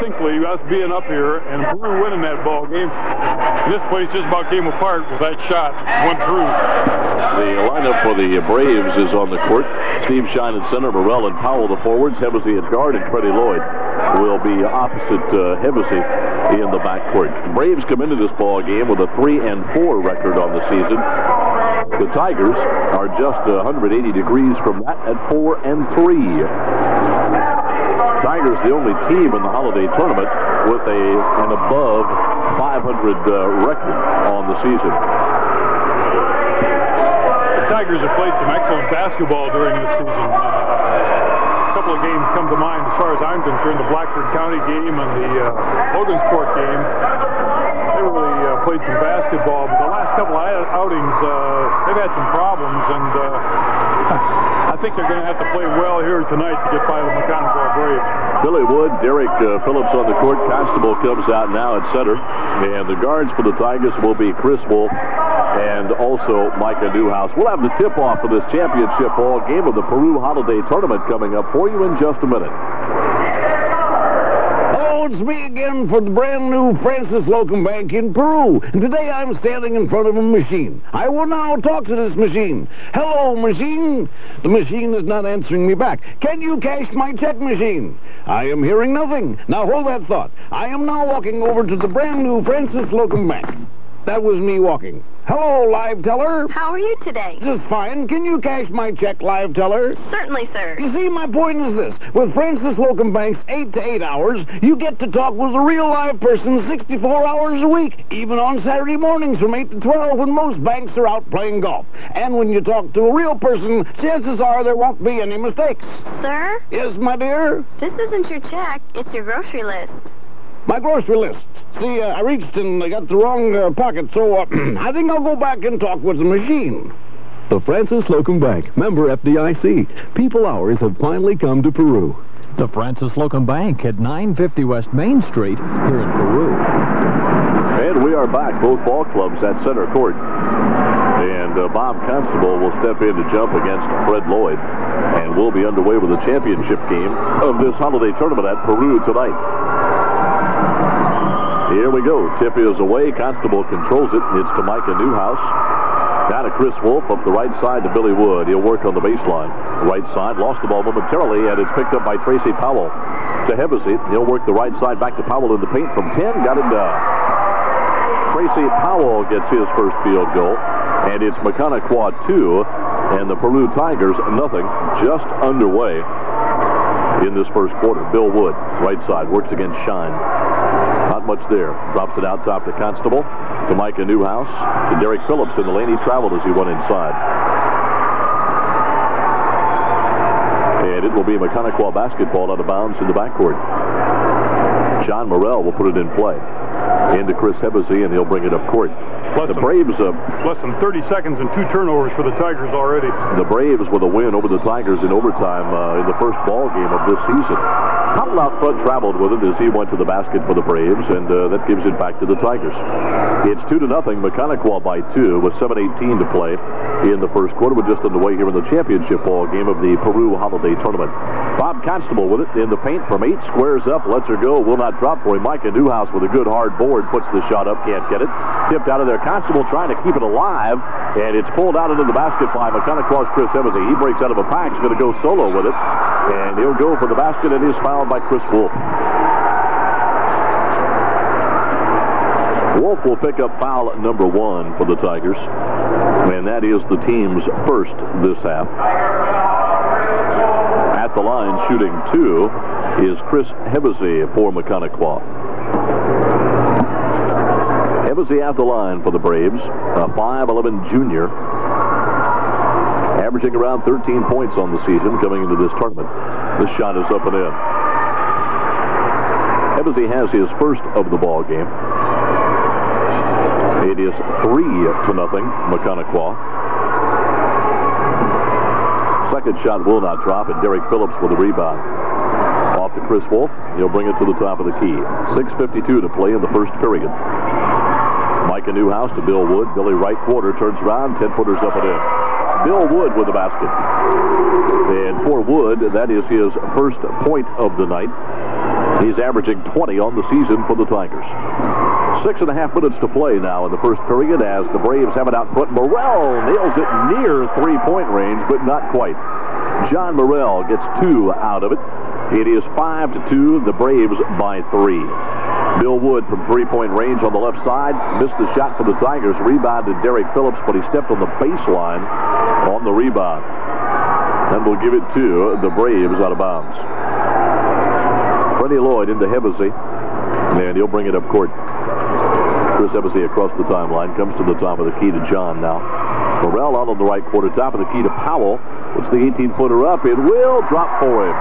distinctly us being up here and Peru winning that ball game. This place just about came apart with that shot. Went through. The lineup for the Braves is on the court. Steve Shine at center, Morrell and Powell the forwards, Hevesy at guard, and Freddie Lloyd will be opposite Hevesy in the backcourt. The Braves come into this ball game with a 3-4 record on the season. The Tigers are just 180 degrees from that at 4-3. Tigers the only team in the holiday tournament with an above 500 record on the season. The Tigers have played some excellent basketball during this season. A couple of games come to mind as far as I'm concerned. The Blackford County game and the Logansport game. They really played some basketball, but the last couple of outings, they've had some problems, and I think they're going to have to play well here tonight to get by the Maconaquah Braves. Billy Wood, Derek Phillips on the court. Constable comes out now at center. And the guards for the Tigers will be Chris Wolf and also Micah Newhouse. We'll have the tip-off for this championship ball game of the Peru Holiday Tournament coming up for you in just a minute. Hello, it's me again for the brand new Francis Locum Bank in Peru. And today I'm standing in front of a machine. I will now talk to this machine. Hello, machine. The machine is not answering me back. Can you cash my check, machine? I am hearing nothing. Now hold that thought. I am now walking over to the brand new Francis Locum Bank. That was me walking. Hello, live teller. How are you today? Just fine. Can you cash my check, live teller? Certainly, sir. You see, my point is this. With Francis Locum Bank's 8 to 8 hours, you get to talk with a real live person 64 hours a week, even on Saturday mornings from 8 to 12 when most banks are out playing golf. And when you talk to a real person, chances are there won't be any mistakes. Sir? Yes, my dear? This isn't your check. It's your grocery list. My grocery list. See, I reached and I got the wrong pocket, so I think I'll go back and talk with the machine. The Francis Locum Bank, member FDIC. People hours have finally come to Peru. The Francis Locum Bank at 950 West Main Street here in Peru. And we are back, both ball clubs at center court. And Bob Constable will step in to jump against Fred Lloyd. And we'll be underway with the championship game of this holiday tournament at Peru tonight. Here we go. Tip is away. Constable controls it. It's to Micah Newhouse. Down to Chris Wolf up the right side to Billy Wood. He'll work on the baseline. Right side. Lost the ball momentarily, and it's picked up by Tracy Powell. To Hevesy. He'll work the right side back to Powell in the paint from 10. Got it done. Tracy Powell gets his first field goal. And it's Maconaquah 2. And the Peru Tigers nothing. Just underway in this first quarter. Bill Wood, right side. Works against Shine. Not much there. Drops it out top to Constable, to Micah Newhouse, to Derek Phillips in the lane. He traveled as he went inside. And it will be Maconaquah basketball out of bounds in the backcourt. John Morrell will put it in play. Into Chris Hevesy, and he'll bring it up court. The Braves... less than 30 seconds and 2 turnovers for the Tigers already. The Braves with a win over the Tigers in overtime in the first ball game of this season. Powell out front traveled with it as he went to the basket for the Braves, and that gives it back to the Tigers. It's 2-0. Maconaquah by 2 with 7:18 to play in the first quarter. We're just underway here in the championship ball game of the Peru Holiday Tournament. Bob Constable with it in the paint from 8, squares up, lets her go, will not drop for him. Micah Newhouse with a good hard board, puts the shot up, can't get it. Tipped out of there. Constable trying to keep it alive, and it's pulled out into the basket by Maconaquah's Chris Hevesy. He breaks out of a pack, he's going to go solo with it, and he'll go for the basket, and is fouled by Chris Wolf. Wolf will pick up foul number 1 for the Tigers, and that is the team's first this half. At the line, shooting 2, is Chris Hevesy for Maconaquah. Hevesy at the line for the Braves, a 5'11" junior, averaging around 13 points on the season coming into this tournament. This shot is up and in. Hevesy has his first of the ball game. It is 3-0, Maconaquah. Second shot will not drop, and Derek Phillips with a rebound. Off to Chris Wolf. He'll bring it to the top of the key. 6:52 to play in the first period. Micah Newhouse to Bill Wood. Billy right quarter turns around, 10-footers up and in. Bill Wood with the basket. And for Wood, that is his first point of the night. He's averaging 20 on the season for the Tigers. 6.5 minutes to play now in the first period as the Braves have it out front. Morrell nails it near three-point range, but not quite. John Morrell gets 2 out of it. It is 5-2, the Braves by 3. Bill Wood from three-point range on the left side. Missed the shot for the Tigers. Rebounded Derek Phillips, but he stepped on the baseline on the rebound. And we'll give it to the Braves out of bounds. Freddie Lloyd into Hevesy, and he'll bring it up court. Chris Hevesy across the timeline, comes to the top of the key to John now. Morrell out on the right quarter, top of the key to Powell. Puts the 18-footer up. It will drop for him.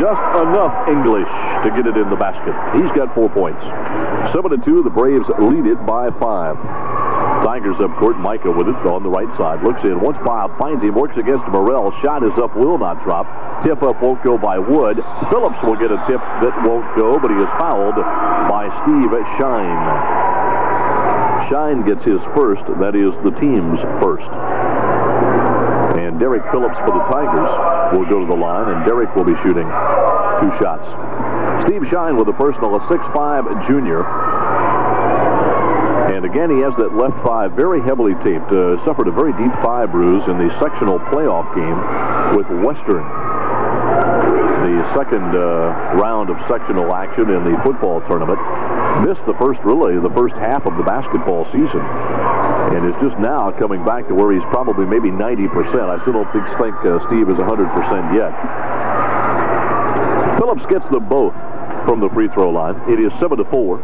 Just enough English to get it in the basket. He's got 4 points. 7-2, the Braves lead it by 5. Tigers up court, Micah with it on the right side. Looks in, once Bob finds him, works against Morrell. Shot is up, will not drop. Tip up won't go by Wood. Phillips will get a tip that won't go, but he is fouled by Steve Shine. Shine gets his first, that is the team's first. And Derek Phillips for the Tigers will go to the line, and Derek will be shooting 2 shots. Steve Shine with a personal, a 6'5" junior. And again, he has that left thigh very heavily taped. Suffered a very deep thigh bruise in the sectional playoff game with Western. The second round of sectional action in the football tournament. Missed the first half of the basketball season. And is just now coming back to where he's probably maybe 90%. I still don't think Steve is 100% yet. Phillips gets them both from the free throw line. It is 7-4.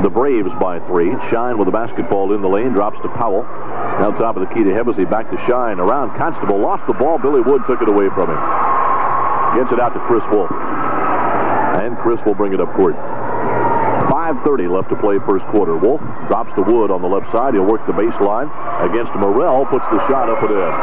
The Braves by 3. Shine with the basketball in the lane. Drops to Powell. Now top of the key to Hevesy. Back to Shine. Around Constable. Lost the ball. Billy Wood took it away from him. Gets it out to Chris Wolf. And Chris will bring it up court. 5:30 left to play first quarter. Wolf drops to Wood on the left side. He'll work the baseline against Morrell. Puts the shot up and in.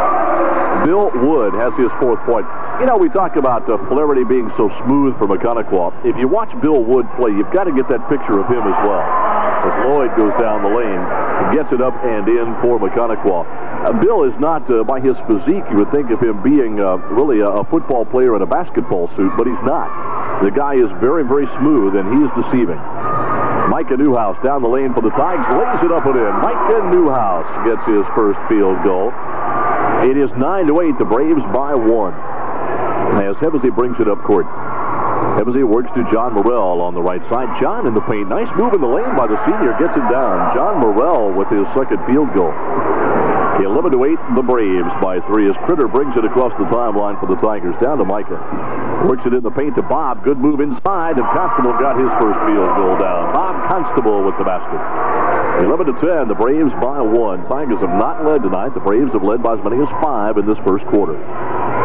Bill Wood has his 4th point. You know, we talk about Flaherty being so smooth for Maconaquah. If you watch Bill Wood play, you've got to get that picture of him as well. As Lloyd goes down the lane and gets it up and in for Maconaquah. Bill is not, by his physique, you would think of him being really a football player in a basketball suit, but he's not. The guy is very, very smooth, and he is deceiving. Micah Newhouse down the lane for the Tigers, lays it up and in. Micah Newhouse gets his first field goal. It is 9-8, the Braves by 1. As Hevesy brings it up court. Hevesy works to John Morrell on the right side. John in the paint. Nice move in the lane by the senior. Gets it down. John Morrell with his second field goal. 11-8, the Braves by 3 as Critter brings it across the timeline for the Tigers. Down to Micah. Works it in the paint to Bob. Good move inside, and Constable got his first field goal down. Bob Constable with the basket. 11-10, the Braves by 1. Tigers have not led tonight. The Braves have led by as many as 5 in this first quarter.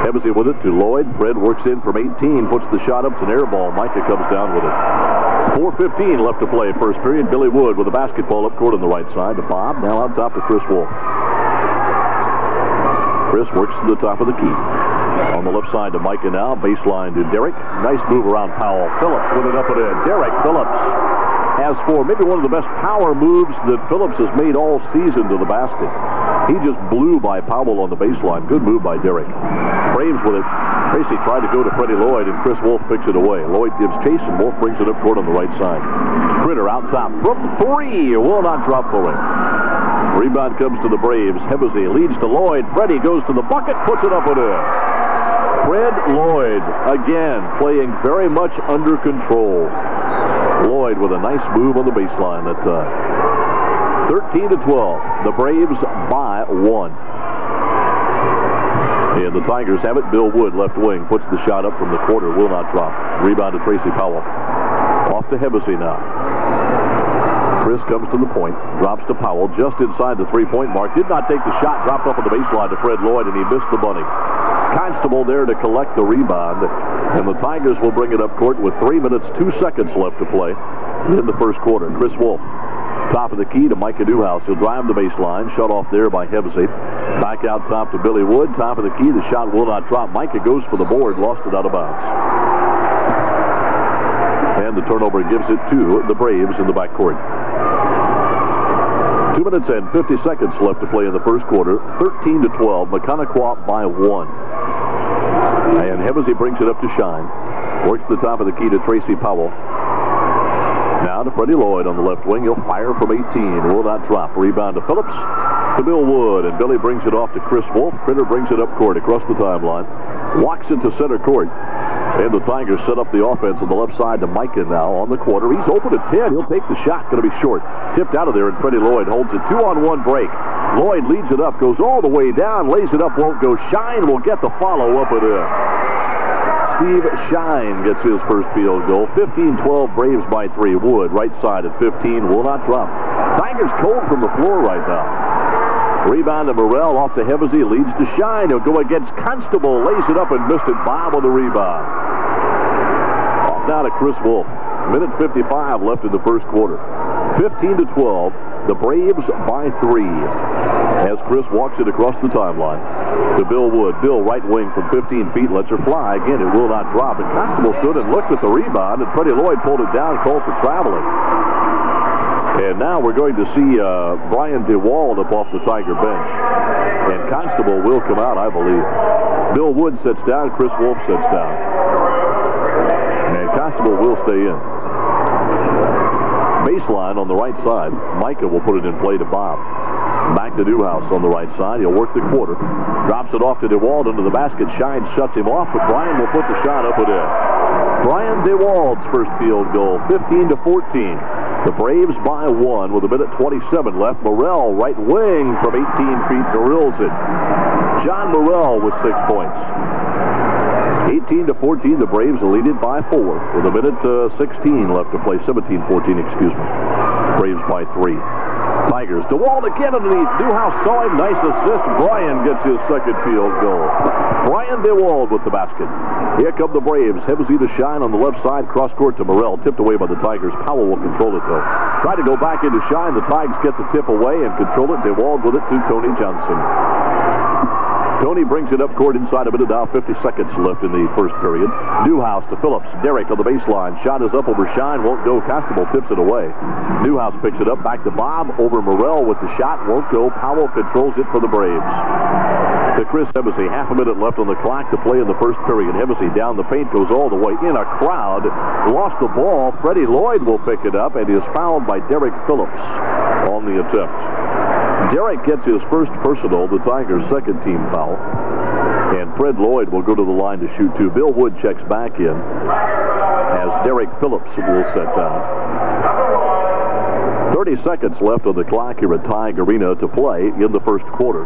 Hevesy with it to Lloyd. Fred works in from 18, puts the shot up. It's an air ball. Micah comes down with it. 4:15 left to play first period. Billy Wood with the basketball up court on the right side to Bob. Now on top to Chris Wolf. Chris works to the top of the key. On the left side to Micah now. Baseline to Derek. Nice move around Powell. Phillips with it up and in. Derek Phillips has for maybe one of the best power moves that Phillips has made all season to the basket. He just blew by Powell on the baseline. Good move by Derek. Braves with it. Tracy tried to go to Freddie Lloyd, and Chris Wolf picks it away. Lloyd gives chase, and Wolf brings it up court on the right side. Critter out top from 3. Will not drop for him. Rebound comes to the Braves. Hevesy leads to Lloyd. Freddie goes to the bucket, puts it up and in. Fred Lloyd, again, playing very much under control. Lloyd with a nice move on the baseline that time. 13-12. The Braves by 1. And the Tigers have it. Bill Wood, left wing, puts the shot up from the corner. Will not drop. Rebound to Tracy Powell. Off to Hevesy now. Chris comes to the point. Drops to Powell just inside the 3-point mark. Did not take the shot. Dropped up on the baseline to Fred Lloyd, and he missed the bunny. Constable there to collect the rebound. And the Tigers will bring it up court with 3 minutes, 2 seconds left to play in the first quarter. Chris Wolf. Top of the key to Micah Newhouse. He'll drive the baseline. Shut off there by Hevesy. Back out top to Billy Wood. Top of the key. The shot will not drop. Micah goes for the board. Lost it out of bounds. And the turnover gives it to the Braves in the backcourt. 2 minutes and 50 seconds left to play in the first quarter. 13-12. Maconaquah by 1. And Hevesy brings it up to Shine. Works the top of the key to Tracy Powell. Now to Freddie Lloyd on the left wing. He'll fire from 18. Will not drop. Rebound to Phillips. To Bill Wood. And Billy brings it off to Chris Wolf. Critter brings it up court across the timeline. Walks into center court. And the Tigers set up the offense on the left side to Micah now on the quarter. He's open at 10. He'll take the shot. Going to be short. Tipped out of there, and Freddie Lloyd holds it. 2-on-1 break. Lloyd leads it up. Goes all the way down. Lays it up. Won't go. Shine will get the follow up and in. Steve Shine gets his first field goal. 15-12 Braves by 3. Wood right side at 15. Will not drop. Tigers cold from the floor right now. Rebound to Morrell off to Hevesy. Leads to Shine. He'll go against Constable. Lays it up and missed it. Bob on the rebound. Off now to Chris Wolf. Minute 55 left in the first quarter. 15-12. The Braves by 3. As Chris walks it across the timeline to Bill Wood. Bill right wing from 15 feet. Lets her fly. Again, it will not drop. And Constable stood and looked at the rebound. And Freddie Lloyd pulled it down. Called for traveling. And now we're going to see Brian DeWald up off the Tiger bench. And Constable will come out, I believe. Bill Wood sits down. Chris Wolf sits down. And Constable will stay in. Baseline on the right side. Micah will put it in play to Bob. Back to Newhouse on the right side. He'll work the quarter. Drops it off to DeWald into the basket. Shine shuts him off, but Brian will put the shot up and in. Brian DeWald's first field goal. 15-14. The Braves by 1 with a minute 27 left. Morrell, right wing from 18 feet, drills it. John Morrell with 6 points. 18-14, the Braves are leading by 4 with a minute 16 left to play. 17-14, excuse me. Braves by 3. Tigers. DeWald again underneath. Newhouse saw him. Nice assist. Brian gets his second field goal. Brian DeWald with the basket. Here come the Braves. Hevesy to Shine on the left side. Cross court to Morrell. Tipped away by the Tigers. Powell will control it, though. Try to go back into Shine. The Tigers get the tip away and control it. DeWald with it to Tony Johnson. Tony brings it up court inside a minute now. 50 seconds left in the first period. Newhouse to Phillips. Derrick on the baseline. Shot is up over Shine. Won't go. Constable tips it away. Newhouse picks it up. Back to Bob. Over Morrell with the shot. Won't go. Powell controls it for the Braves. To Chris Hevesy. Half a minute left on the clock to play in the first period. Hevesy down the paint. Goes all the way in a crowd. Lost the ball. Freddie Lloyd will pick it up and is fouled by Derrick Phillips on the attempt. Derrick gets his first personal, the Tigers' second team foul. And Fred Lloyd will go to the line to shoot 2. Bill Wood checks back in as Derrick Phillips will set down. 30 seconds left on the clock here at Tig Arena to play in the first quarter.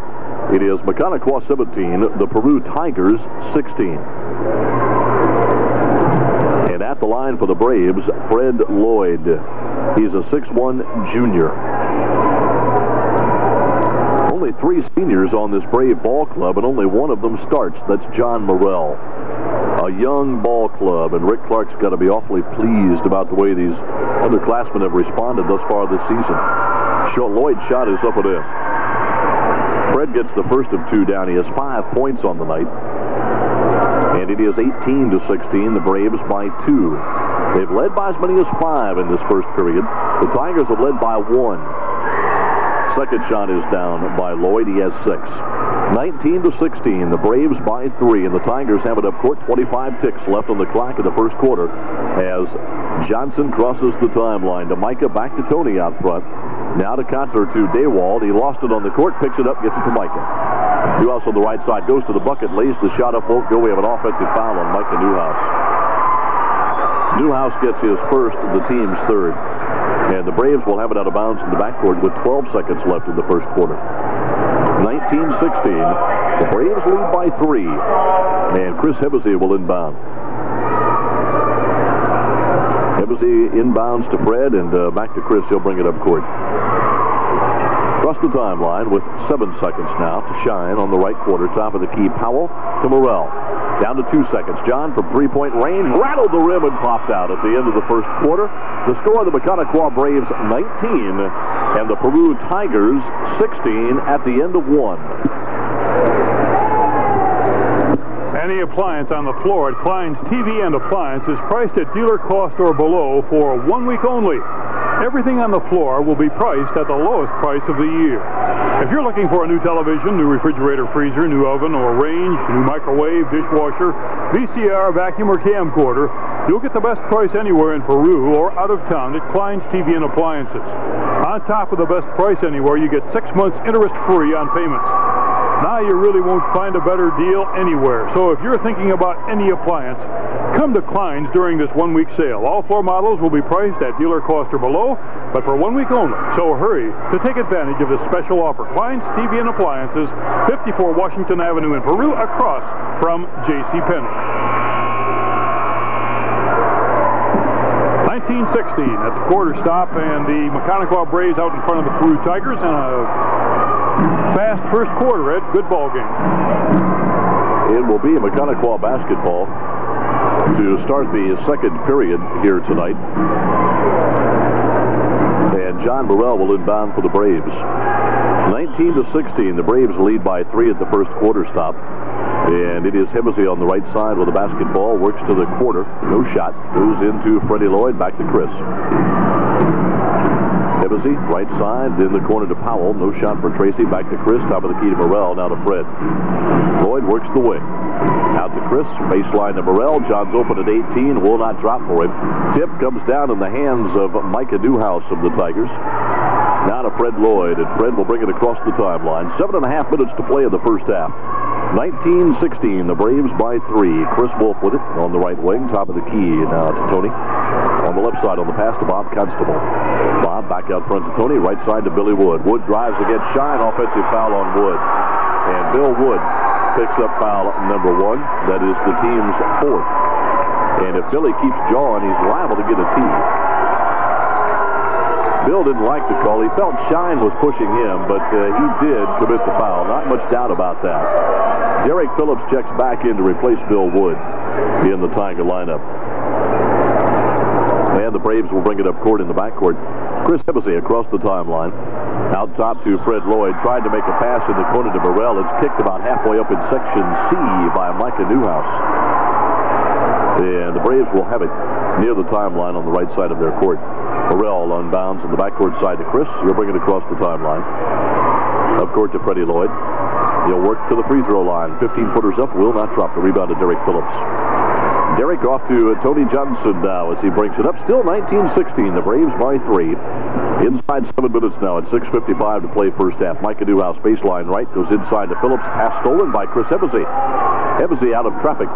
It is Maconaquah 17, the Peru Tigers 16. And at the line for the Braves, Fred Lloyd. He's a 6'1 junior. Only 3 seniors on this Brave ball club, and only one of them starts. That's John Morrell. A young ball club, and Rick Clark's got to be awfully pleased about the way these underclassmen have responded thus far this season. Lloyd's shot is up and in. Fred gets the first of 2 down. He has 5 points on the night. And it is 18-16, the Braves by 2. They've led by as many as 5 in this first period. The Tigers have led by 1. Second shot is down by Lloyd. He has 6. 19-16. The Braves by 3, and the Tigers have it up court. 25 ticks left on the clock in the first quarter as Johnson crosses the timeline to Micah. Back to Tourney out front. Now to Conter to DeWald. He lost it on the court. Picks it up. Gets it to Micah. Newhouse on the right side. Goes to the bucket. Lays the shot up. Won't go. We have an offensive foul on Micah Newhouse. Newhouse gets his first, the team's third. And the Braves will have it out of bounds in the backcourt with 12 seconds left in the first quarter. 19-16. The Braves lead by 3. And Chris Hevesy will inbound. Hevesy inbounds to Fred, and back to Chris. He'll bring it up court. Across the timeline with 7 seconds now to Shine on the right quarter. Top of the key, Powell to Morrell. Down to 2 seconds. John from 3-point range rattled the rim and popped out at the end of the first quarter. The score of the Maconaquah Braves 19 and the Peru Tigers 16 at the end of 1. Any appliance on the floor at Klein's TV and Appliance is priced at dealer cost or below for 1 week only. Everything on the floor will be priced at the lowest price of the year. If you're looking for a new television, new refrigerator, freezer, new oven or range, new microwave, dishwasher, VCR, vacuum, or camcorder, you'll get the best price anywhere in Peru or out of town at Klein's TV and Appliances. On top of the best price anywhere, you get 6 months interest-free on payments. Now you really won't find a better deal anywhere. So if you're thinking about any appliance, come to Klein's during this one-week sale. All 4 models will be priced at dealer cost or below, but for 1 week only. So hurry to take advantage of this special offer. Klein's TV and Appliances, 54 Washington Avenue in Peru, across from JCPenney. 1916 at the quarter stop, and the Maconaquah Braves out in front of the Peru Tigers in a fast first quarter, Ed. Good ball game. It will be Maconaquah basketball to start the second period here tonight. And John Burrell will inbound for the Braves. 19-16, the Braves lead by 3 at the first quarter stop. And it is Hemsey on the right side with the basketball, works to the quarter, no shot, goes into Freddie Lloyd, back to Chris. Hemsey, right side, in the corner to Powell, no shot for Tracy, back to Chris, top of the key to Morrell, now to Fred. Lloyd works the wing. Out to Chris, baseline to Morrell, John's open at 18, will not drop for him. Tip comes down in the hands of Micah Newhouse of the Tigers. Now to Fred Lloyd, and Fred will bring it across the timeline. 7.5 minutes to play in the first half. 19-16, the Braves by 3. Chris Wolf with it on the right wing, top of the key now to Tourney. On the left side on the pass to Bob Constable. Bob back out front to Tourney, right side to Billy Wood. Wood drives against Shine, offensive foul on Wood. And Bill Wood picks up foul number 1. That is the team's 4th. And if Billy keeps jawing, he's liable to get a tee. Bill didn't like the call. He felt Shine was pushing him, but he did commit the foul. Not much doubt about that. Derek Phillips checks back in to replace Bill Wood in the Tiger lineup. And the Braves will bring it up court in the backcourt. Chris Hemsey across the timeline. Out top to Fred Lloyd. Tried to make a pass in the corner to Burrell. It's kicked about halfway up in section C by Micah Newhouse. And the Braves will have it near the timeline on the right side of their court. Burrell unbounds on the backcourt side to Chris. He'll bring it across the timeline. Up court to Freddie Lloyd. He'll work to the free throw line. 15-footers up, will not drop. The rebound to Derek Phillips. Derek off to Tony Johnson now as he brings it up. Still 19-16. The Braves by 3. Inside 7 minutes now at 6:55 to play first half. Micah Newhouse baseline right. Goes inside to Phillips. Pass stolen by Chris Hemsey. Hemsey out of traffic.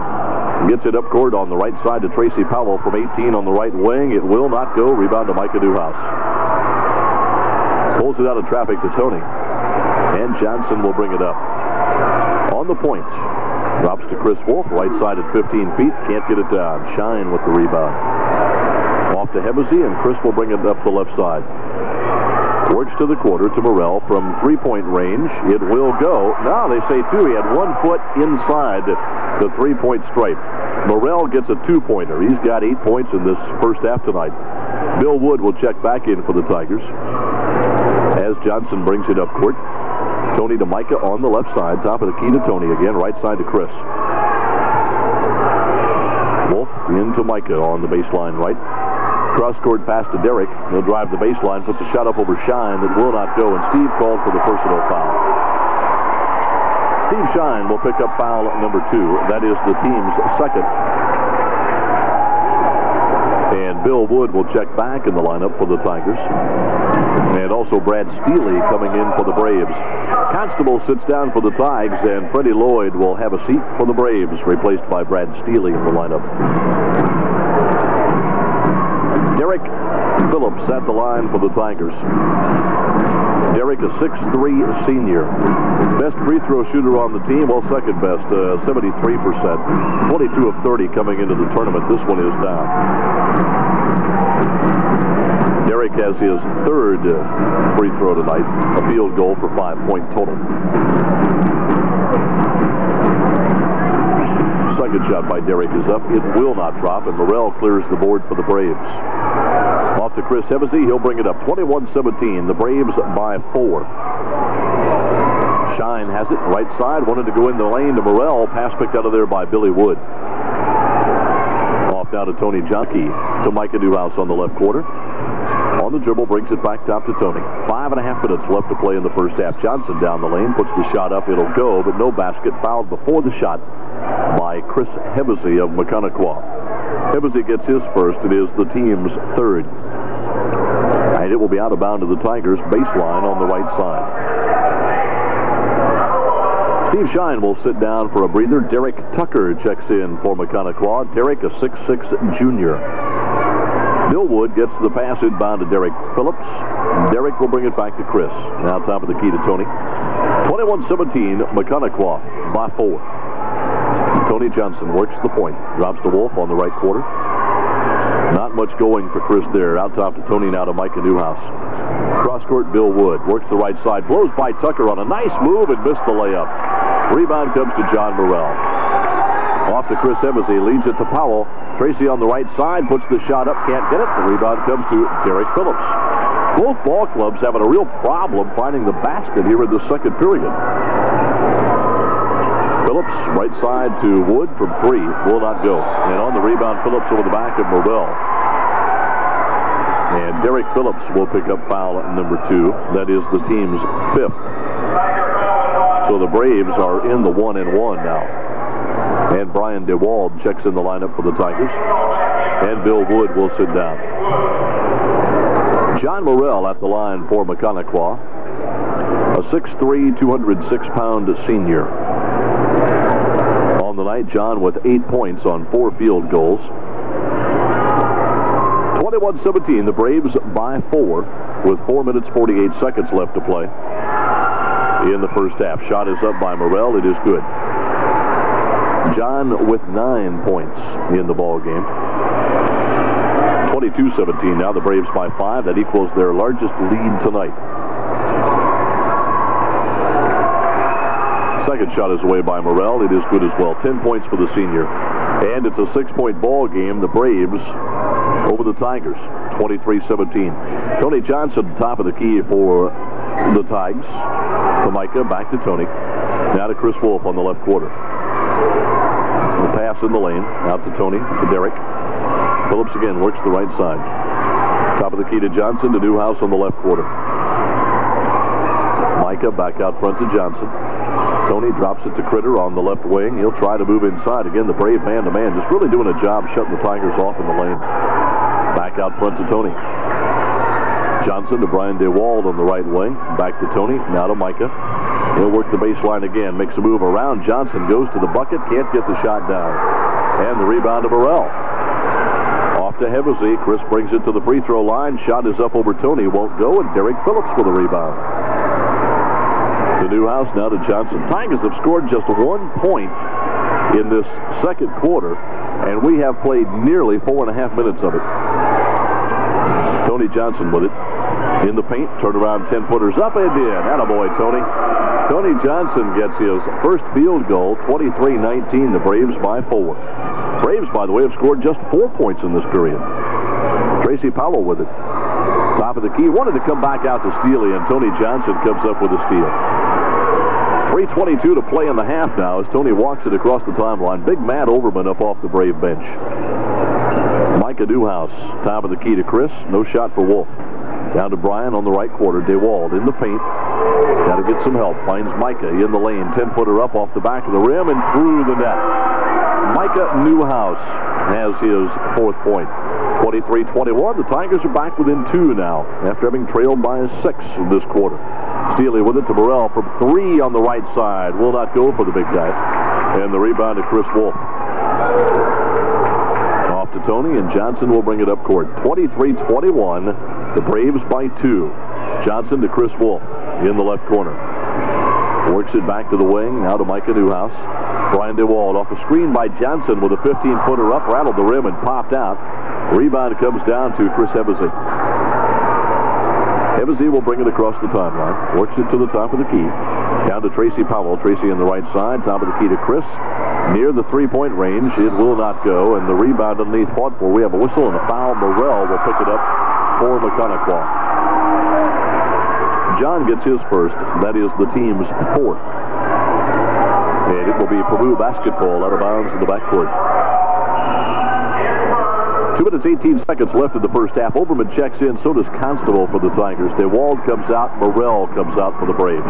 Gets it up court on the right side to Tracy Powell from 18 on the right wing. It will not go. Rebound to Micah Newhouse. Pulls it out of traffic to Tourney. And Johnson will bring it up. On the point. Drops to Chris Wolf. Right side at 15 feet. Can't get it down. Shine with the rebound. Off to Hemsey, and Chris will bring it up the left side. Works to the quarter to Morrell from three-point range. It will go. Now they say 2. He had 1 foot inside the three-point stripe. Morrell gets a 2-pointer. He's got 8 points in this first half tonight. Bill Wood will check back in for the Tigers as Johnson brings it up court. Tourney to Micah on the left side. Top of the key to Tourney again. Right side to Chris. Wolf into Micah on the baseline right. Cross-court pass to Derek. He'll drive the baseline, puts a shot up over Shine that will not go, and Steve called for the personal foul. Steve Shine will pick up foul number 2. That is the team's 2nd. And Bill Wood will check back in the lineup for the Tigers. And also Brad Steely coming in for the Braves. Constable sits down for the Tigers, and Freddie Lloyd will have a seat for the Braves, replaced by Brad Steely in the lineup. Derek Phillips at the line for the Tigers. Derek, a 6'3" senior. Best free throw shooter on the team, well, second best, 73%. 22 of 30 coming into the tournament. This one is down. Derek has his 3rd free throw tonight, a field goal for 5-point total. Second shot by Derek is up. It will not drop, and Morrell clears the board for the Braves. Off to Chris Hemsey. He'll bring it up. 21-17. The Braves by 4. Shine has it. Right side. Wanted to go in the lane to Morrell. Pass picked out of there by Billy Wood. Off now to Tony Johnson. To Micah Newhouse on the left quarter. On On the dribble, brings it back top to Tourney. 5.5 minutes left to play in the first half. Johnson down the lane, puts the shot up. It'll go, but no basket. Fouled before the shot by Chris Hevesy of Maconaquah. Hevesy gets his first. It is the team's third. And it will be out of bounds to the Tigers' baseline on the right side. Steve Shine will sit down for a breather. Derek Tucker checks in for Maconaquah. Derek, a 6'6 junior. Bill Wood gets the pass inbound to Derek Phillips. Derek will bring it back to Chris. Now top of the key to Tourney. 21-17, Maconaquah by 4. Tony Johnson works the point. Drops to Wolf on the right quarter. Not much going for Chris there. Out top to Tourney, now to Micah Newhouse. Cross court, Bill Wood works the right side. Blows by Tucker on a nice move and missed the layup. Rebound comes to John Morrell. Off to Chris Hevesy, leads it to Powell. Tracy on the right side, puts the shot up, can't get it. The rebound comes to Derek Phillips. Both ball clubs having a real problem finding the basket here in the second period. Phillips, right side to Wood from 3, will not go. And on the rebound, Phillips over the back of Morrell. And Derek Phillips will pick up foul number 2. That is the team's 5th. So the Braves are in the 1-and-1 now. And Brian DeWald checks in the lineup for the Tigers. And Bill Wood will sit down. John Morrell at the line for Maconaquah. A 6'3", 206-pound senior. On the night, John with 8 points on 4 field goals. 21-17, the Braves by 4 with 4 minutes 48 seconds left to play in the first half. Shot is up by Morrell. It is good. John with 9 points in the ball game. 22-17 now. The Braves by 5. That equals their largest lead tonight. Second shot is away by Morrell. It is good as well. 10 points for the senior. And it's a 6-point ball game. The Braves over the Tigers. 23-17. Tony Johnson, top of the key for the Tigers. To Micah, back to Tony. Now to Chris Wolf on the left quarter. The pass in the lane. Out to Tony, to Derek. Phillips again works the right side. Top of the key to Johnson, to Newhouse on the left quarter. Micah back out front to Johnson. Tony drops it to Critter on the left wing. He'll try to move inside. Again, the Brave man-to-man just really doing a job shutting the Tigers off in the lane. Back out front to Tony. Johnson to Brian DeWald on the right wing. Back to Tony. Now to Micah. He'll work the baseline again. Makes a move around. Johnson goes to the bucket. Can't get the shot down. And the rebound to Morrell. Off to Hevesy. Chris brings it to the free throw line. Shot is up over Tony. Won't go. And Derek Phillips for the rebound. To Newhouse. Now to Johnson. Tigers have scored just 1 point in this second quarter. And we have played nearly 4.5 minutes of it. Tony Johnson with it. In the paint, turn around 10-footers up and in. Attaboy, Tony. Tony Johnson gets his first field goal, 23-19, the Braves by 4. Braves, by the way, have scored just 4 points in this period. Tracy Powell with it. Top of the key, wanted to come back out to Steely, and Tony Johnson comes up with a steal. 3:22 to play in the half now as Tony walks it across the timeline. Big Matt Overman up off the Brave bench. Micah Newhouse, top of the key to Chris. No shot for Wolf. Down to Brian on the right quarter. DeWald in the paint. Got to get some help. Finds Micah in the lane. 10-footer up off the back of the rim and through the net. Micah Newhouse has his 4th point. 23-21. The Tigers are back within 2 now after having trailed by 6 in this quarter. Steely with it to Morrell from 3 on the right side. Will not go for the big guy. And the rebound to Chris Wolf. Off to Tony, and Johnson will bring it up court. 23-21. The Braves by 2. Johnson to Chris Wolf in the left corner. Works it back to the wing. Now to Micah Newhouse. Brian DeWald off a screen by Johnson with a 15-footer up. Rattled the rim and popped out. Rebound comes down to Chris Hevesy. Hevesy will bring it across the timeline. Works it to the top of the key. Down to Tracy Powell. Tracy on the right side. Top of the key to Chris. Near the 3-point range. It will not go. And the rebound underneath fought for. We have a whistle and a foul. Morrell will pick it up for Maconaquah. John gets his first. That is the team's 4th. And it will be Peru basketball out of bounds in the backcourt. 2 minutes, 18 seconds left in the first half. Overman checks in. So does Constable for the Tigers. DeWald comes out. Morrell comes out for the Braves.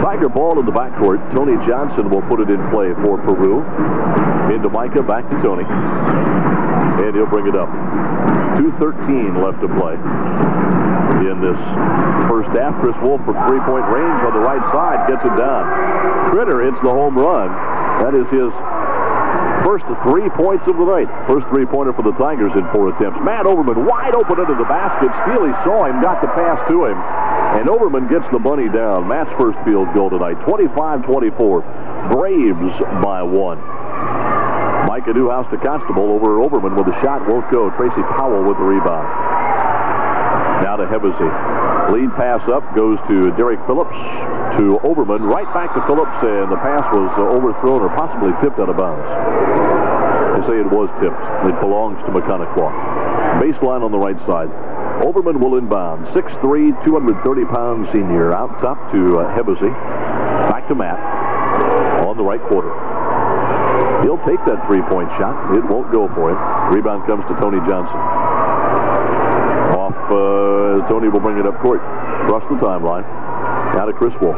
Tiger ball in the backcourt. Tony Johnson will put it in play for Peru. Into Micah, back to Tony. And he'll bring it up. 2:13 left to play in this first half. Chris Wolf from three-point range on the right side gets it down. Critter hits the home run. That is his first 3 points of the night. First three-pointer for the Tigers in 4 attempts. Matt Overman wide open into the basket. Steely saw him, got the pass to him. And Overman gets the bunny down. Matt's first field goal tonight. 25-24. Braves by 1. Micah Newhouse to Constable over Overman with a shot. Won't go. Tracy Powell with the rebound. Now to Hebesy. Lead pass up goes to Derek Phillips. To Overman. Right back to Phillips. And the pass was overthrown or possibly tipped out of bounds. They say it was tipped. It belongs to Maconaquah. Baseline on the right side. Overman will inbound. 6'3", 230-pound senior. Out top to Hebesy. Back to Matt. On the right quarter. He'll take that three-point shot. It won't go for him. Rebound comes to Tony Johnson. Off, Tony will bring it up court. Across the timeline. Now to Chris Wolf.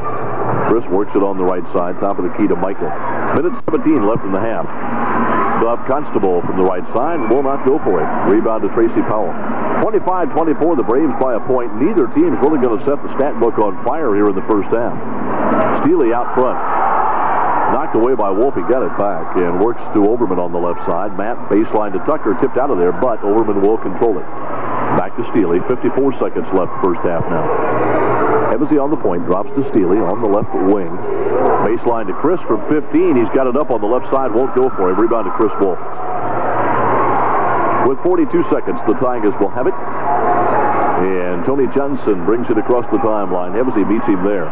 Chris works it on the right side. Top of the key to Michael. Minute 17 left in the half. Bob Constable from the right side will not go for it. Rebound to Tracy Powell. 25-24, the Braves by a point. Neither team's really going to set the stat book on fire here in the first half. Steely out front. Knocked away by Wolf. He got it back and works to Overman on the left side. Matt baseline to Tucker. Tipped out of there, but Overman will control it. Back to Steely. 54 seconds left first half now. Hebesy on the point. Drops to Steely on the left wing. Baseline to Chris from 15. He's got it up on the left side. Won't go for him. Rebound to Chris Wolf. With 42 seconds, the Tigers will have it. And Tony Johnson brings it across the timeline. Hebesy meets him there.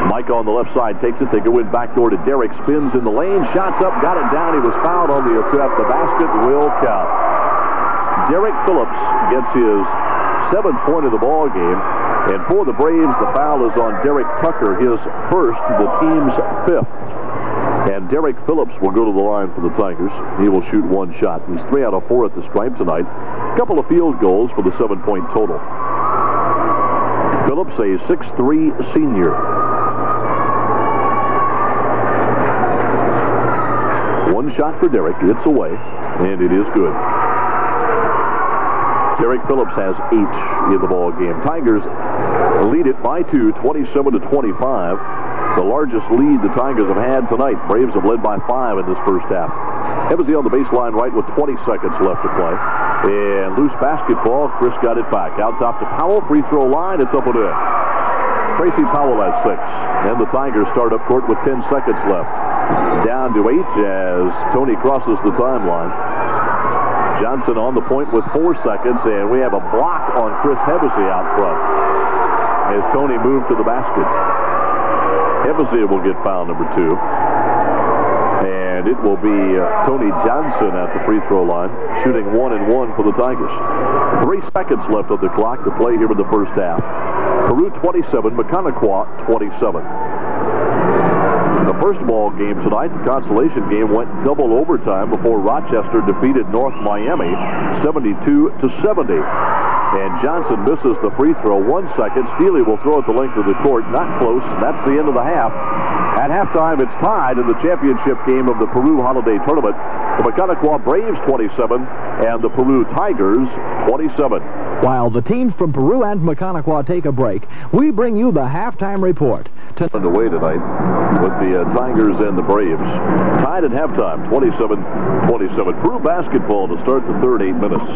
Mike on the left side takes it. They go in backdoor to Derek. Spins in the lane. Shots up. Got it down. He was fouled on the attempt. The basket will count. Derek Phillips gets his 7th point of the ball game. And for the Braves, the foul is on Derek Tucker, his first, the team's 5th. And Derek Phillips will go to the line for the Tigers. He will shoot 1 shot. He's 3 out of 4 at the stripe tonight. A couple of field goals for the 7-point total. Phillips, a 6'3" senior. 1 shot for Derek. It's away, and it is good. Derek Phillips has 8 in the ball game. Tigers lead it by 2, 27-25. The largest lead the Tigers have had tonight. Braves have led by 5 in this first half. Hebesy on the baseline right with 20 seconds left to play. And loose basketball. Chris got it back. Out top to Powell. Free throw line. It's up and in. Tracy Powell has 6. And the Tigers start up court with 10 seconds left. Down to 8 as Tony crosses the timeline. Johnson on the point with 4 seconds. And we have a block on Chris Hebesy out front as Tony moved to the basket. Hebesy will get foul number 2. And it will be Tony Johnson at the free throw line, shooting 1-and-1 for the Tigers. 3 seconds left of the clock to play here in the first half. Peru 27, Maconaquah 27. The first ball game tonight, the consolation game, went double overtime before Rochester defeated North Miami 72-70. And Johnson misses the free throw. 1 second. Steely will throw it the length of the court. Not close. That's the end of the half. At halftime, it's tied in the championship game of the Peru Holiday Tournament. The Maconaquah Braves 27 and the Peru Tigers 27. While the teams from Peru and Maconaquah take a break, we bring you the halftime report. Underway tonight with the Tigers and the Braves. Tied at halftime, 27-27. Peru basketball to start the third 8 minutes.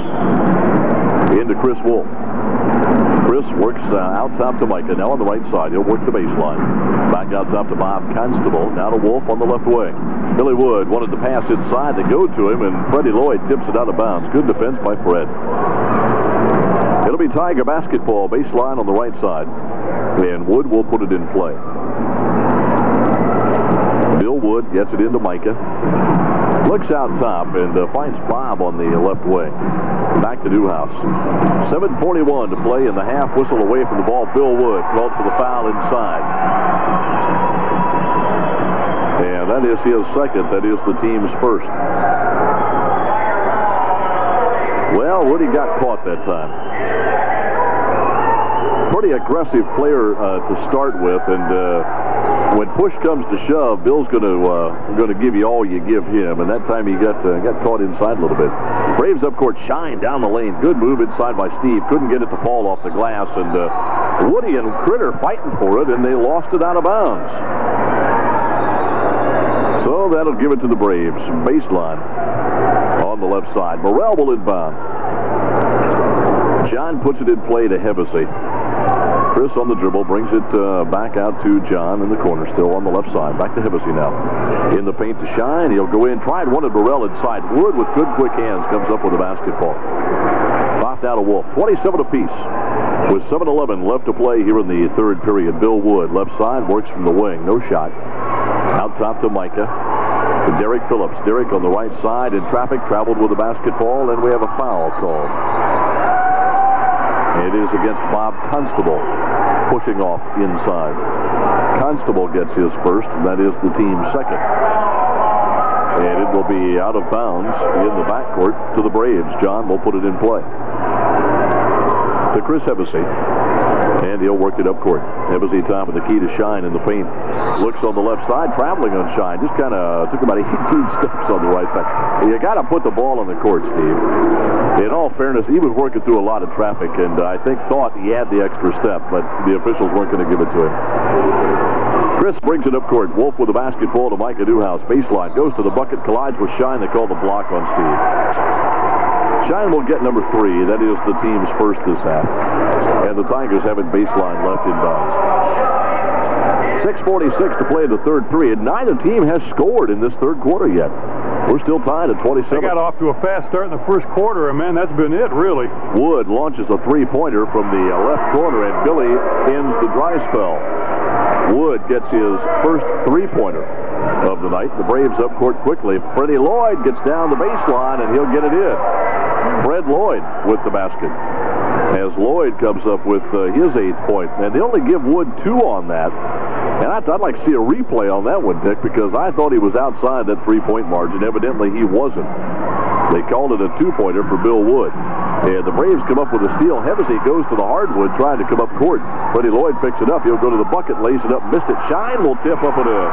Into Chris Wolf. Chris works out top to Micah. Now on the right side. He'll work the baseline. Back out top to Bob Constable. Now to Wolf on the left wing. Billy Wood wanted to pass inside to go to him, and Freddie Lloyd tips it out of bounds. Good defense by Fred. It'll be Tiger basketball. Baseline on the right side. And Wood will put it in play. Bill Wood gets it into Micah. Looks out top and finds Bob on the left wing. Back to Newhouse. 7:41 to play in the half. Whistle away from the ball. Bill Wood called for the foul inside. And that is his second. That is the team's first. Well, Woody got caught that time. Pretty aggressive player to start with, and when push comes to shove, Bill's going to give you all you give him, and that time he got caught inside a little bit. Braves up court, Shine down the lane. Good move inside by Steve. Couldn't get it to fall off the glass, and Woody and Critter fighting for it, and they lost it out of bounds. So that'll give it to the Braves. Baseline on the left side. Morrell will inbound. John puts it in play to Hevesy. Chris on the dribble brings it back out to John in the corner, still on the left side. Back to Hevesy now. In the paint to Shine. He'll go in. Tried one at Morrell inside. Wood with good quick hands comes up with a basketball. Knocked out of Wolf. 27 apiece. With 7:11 left to play here in the third period. Bill Wood, left side, works from the wing. No shot. Out top to Micah. To Derek Phillips. Derek on the right side in traffic. Traveled with a basketball, and we have a foul called. It is against Bob Constable, pushing off inside. Constable gets his first, and that is the team's second. And it will be out of bounds in the backcourt to the Braves. John will put it in play. To Chris Hevesy. And he'll work it up court. Hevesy top of the key to Shine in the paint. Looks on the left side, traveling on Shine. Just kind of took about 18 steps on the right side. You got to put the ball on the court, Steve. In all fairness, he was working through a lot of traffic, and I think thought he had the extra step, but the officials weren't going to give it to him. Chris brings it up court. Wolf with the basketball to Micah Newhouse. Baseline. Goes to the bucket. Collides with Shine. They call the block on Steve. Shine will get number 3. That is the team's first this half. And the Tigers have it baseline left in bounds. 6:46 to play in the third period. Neither team has scored in this third quarter yet. We're still tied at 27. They got off to a fast start in the first quarter, and man, that's been it, really. Wood launches a three-pointer from the left corner, and Billy ends the dry spell. Wood gets his first three-pointer of the night. The Braves up court quickly. Freddie Lloyd gets down the baseline, and he'll get it in. Fred Lloyd with the basket. As Lloyd comes up with his 8th point. And they only give Wood 2 on that. And I'd like to see a replay on that one, Dick, because I thought he was outside that three-point margin. Evidently, he wasn't. They called it a 2-pointer for Bill Wood. And the Braves come up with a steal. Hevesy goes to the hardwood trying to come up court. Freddie Lloyd picks it up. He'll go to the bucket, lays it up, missed it. Shine will tip up and in.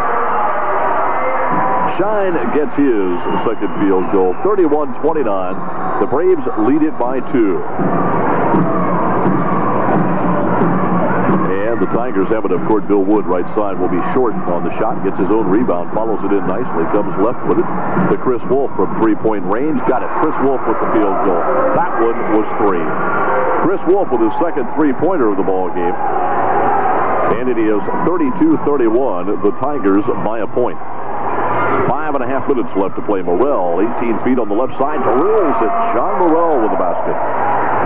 Shine gets his second field goal. 31-29. The Braves lead it by 2. And the Tigers have it up court. Bill Wood, right side, will be short on the shot. Gets his own rebound. Follows it in nicely. Comes left with it to Chris Wolf from three-point range. Got it. Chris Wolf with the field goal. That one was 3. Chris Wolf with his second three-pointer of the ball game. And it is 32-31. The Tigers by a point. 5.5 minutes left to play. Morrell, 18 feet on the left side, drills it. John Morrell with the basket.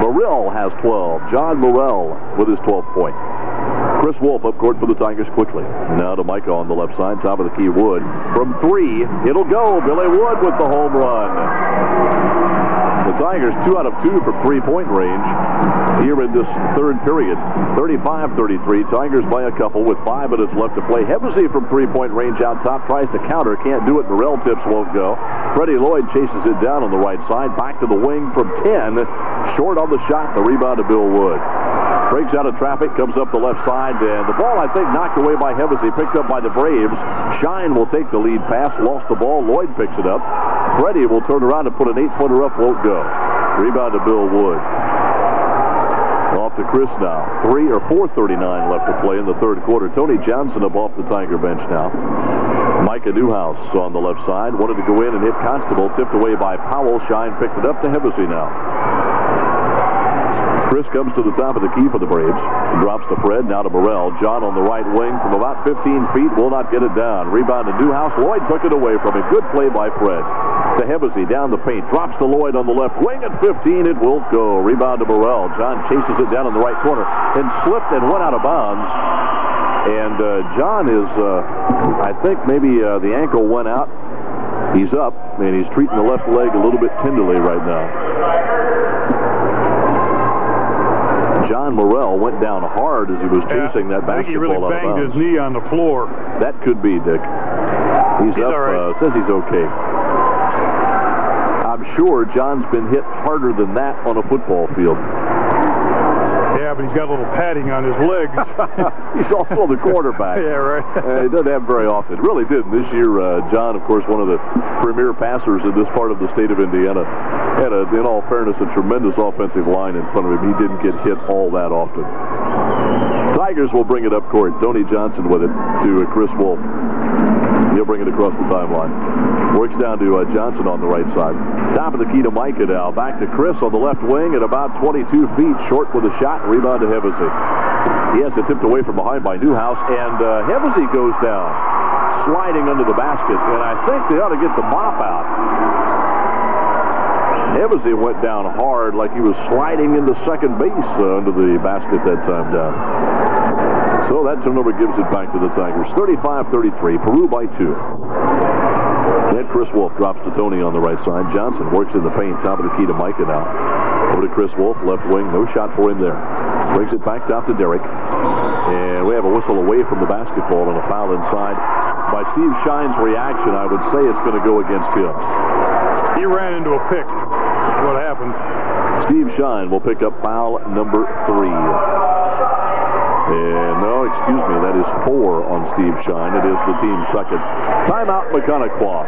Morrell has 12. John Morrell with his 12th point. Chris Wolf up court for the Tigers quickly. Now to Micah on the left side, top of the key, Wood. From 3, it'll go. Billy Wood with the home run. The Tigers 2 out of 2 from three-point range here in this third period. 35-33. Tigers by a couple with 5 minutes left to play. Hevesy from three-point range out top. Tries to counter. Can't do it. Morrell tips won't go. Freddie Lloyd chases it down on the right side. Back to the wing from 10. Short on the shot. The rebound to Bill Wood. Breaks out of traffic. Comes up the left side. And the ball, I think, knocked away by Hevesy. Picked up by the Braves. Shine will take the lead pass. Lost the ball. Lloyd picks it up. Freddie will turn around and put an 8-footer up. Won't go. Rebound to Bill Wood. Off to Chris now. 4:39 left to play in the third quarter. Tony Johnson up off the Tiger bench now. Micah Newhouse on the left side. Wanted to go in and hit Constable. Tipped away by Powell. Shine picked it up to Hevesy now. Chris comes to the top of the key for the Braves. Drops to Fred. Now to Morrell. John on the right wing from about 15 feet. Will not get it down. Rebound to Newhouse. Lloyd took it away from him. Good play by Fred. To Hevesy down the paint. Drops to Lloyd on the left wing at 15. It won't go. Rebound to Morrell. John chases it down in the right corner and slipped and went out of bounds. And John is, I think maybe the ankle went out. He's up, and he's treating the left leg a little bit tenderly right now. John Morrell went down hard as he was chasing that basketball. I think he really banged his knee on the floor. That could be, Dick. He's up, all right. Says he's okay. I'm sure John's been hit harder than that on a football field. Yeah, but he's got a little padding on his legs. He's also the quarterback. Yeah, right. He doesn't have very often. Really didn't. This year, John, of course, one of the premier passers in this part of the state of Indiana, had, in all fairness, a tremendous offensive line in front of him. He didn't get hit all that often. Tigers will bring it up court. Tony Johnson with it to Chris Wolf. He'll bring it across the timeline. Works down to Johnson on the right side. Top of the key to Micah now. Back to Chris on the left wing at about 22 feet. Short with a shot. Rebound to Hevesy. He has it tipped away from behind by Newhouse. And Hevesy goes down. Sliding under the basket. And I think they ought to get the mop out. Hevesy went down hard like he was sliding into second base under the basket that time down. So that turnover gives it back to the Tigers. 35-33. Peru by 2. And Chris Wolf drops to Tourney on the right side. Johnson works in the paint. Top of the key to Micah now. Over to Chris Wolf, left wing. No shot for him there. Brings it back out to Derek. And we have a whistle away from the basketball and a foul inside. By Steve Shine's reaction, I would say it's going to go against him. He ran into a pick. That's what happened. Steve Shine will pick up foul number 3. And no, excuse me, that is 4 on Steve Shine. It is the team's second. Timeout Maconaquah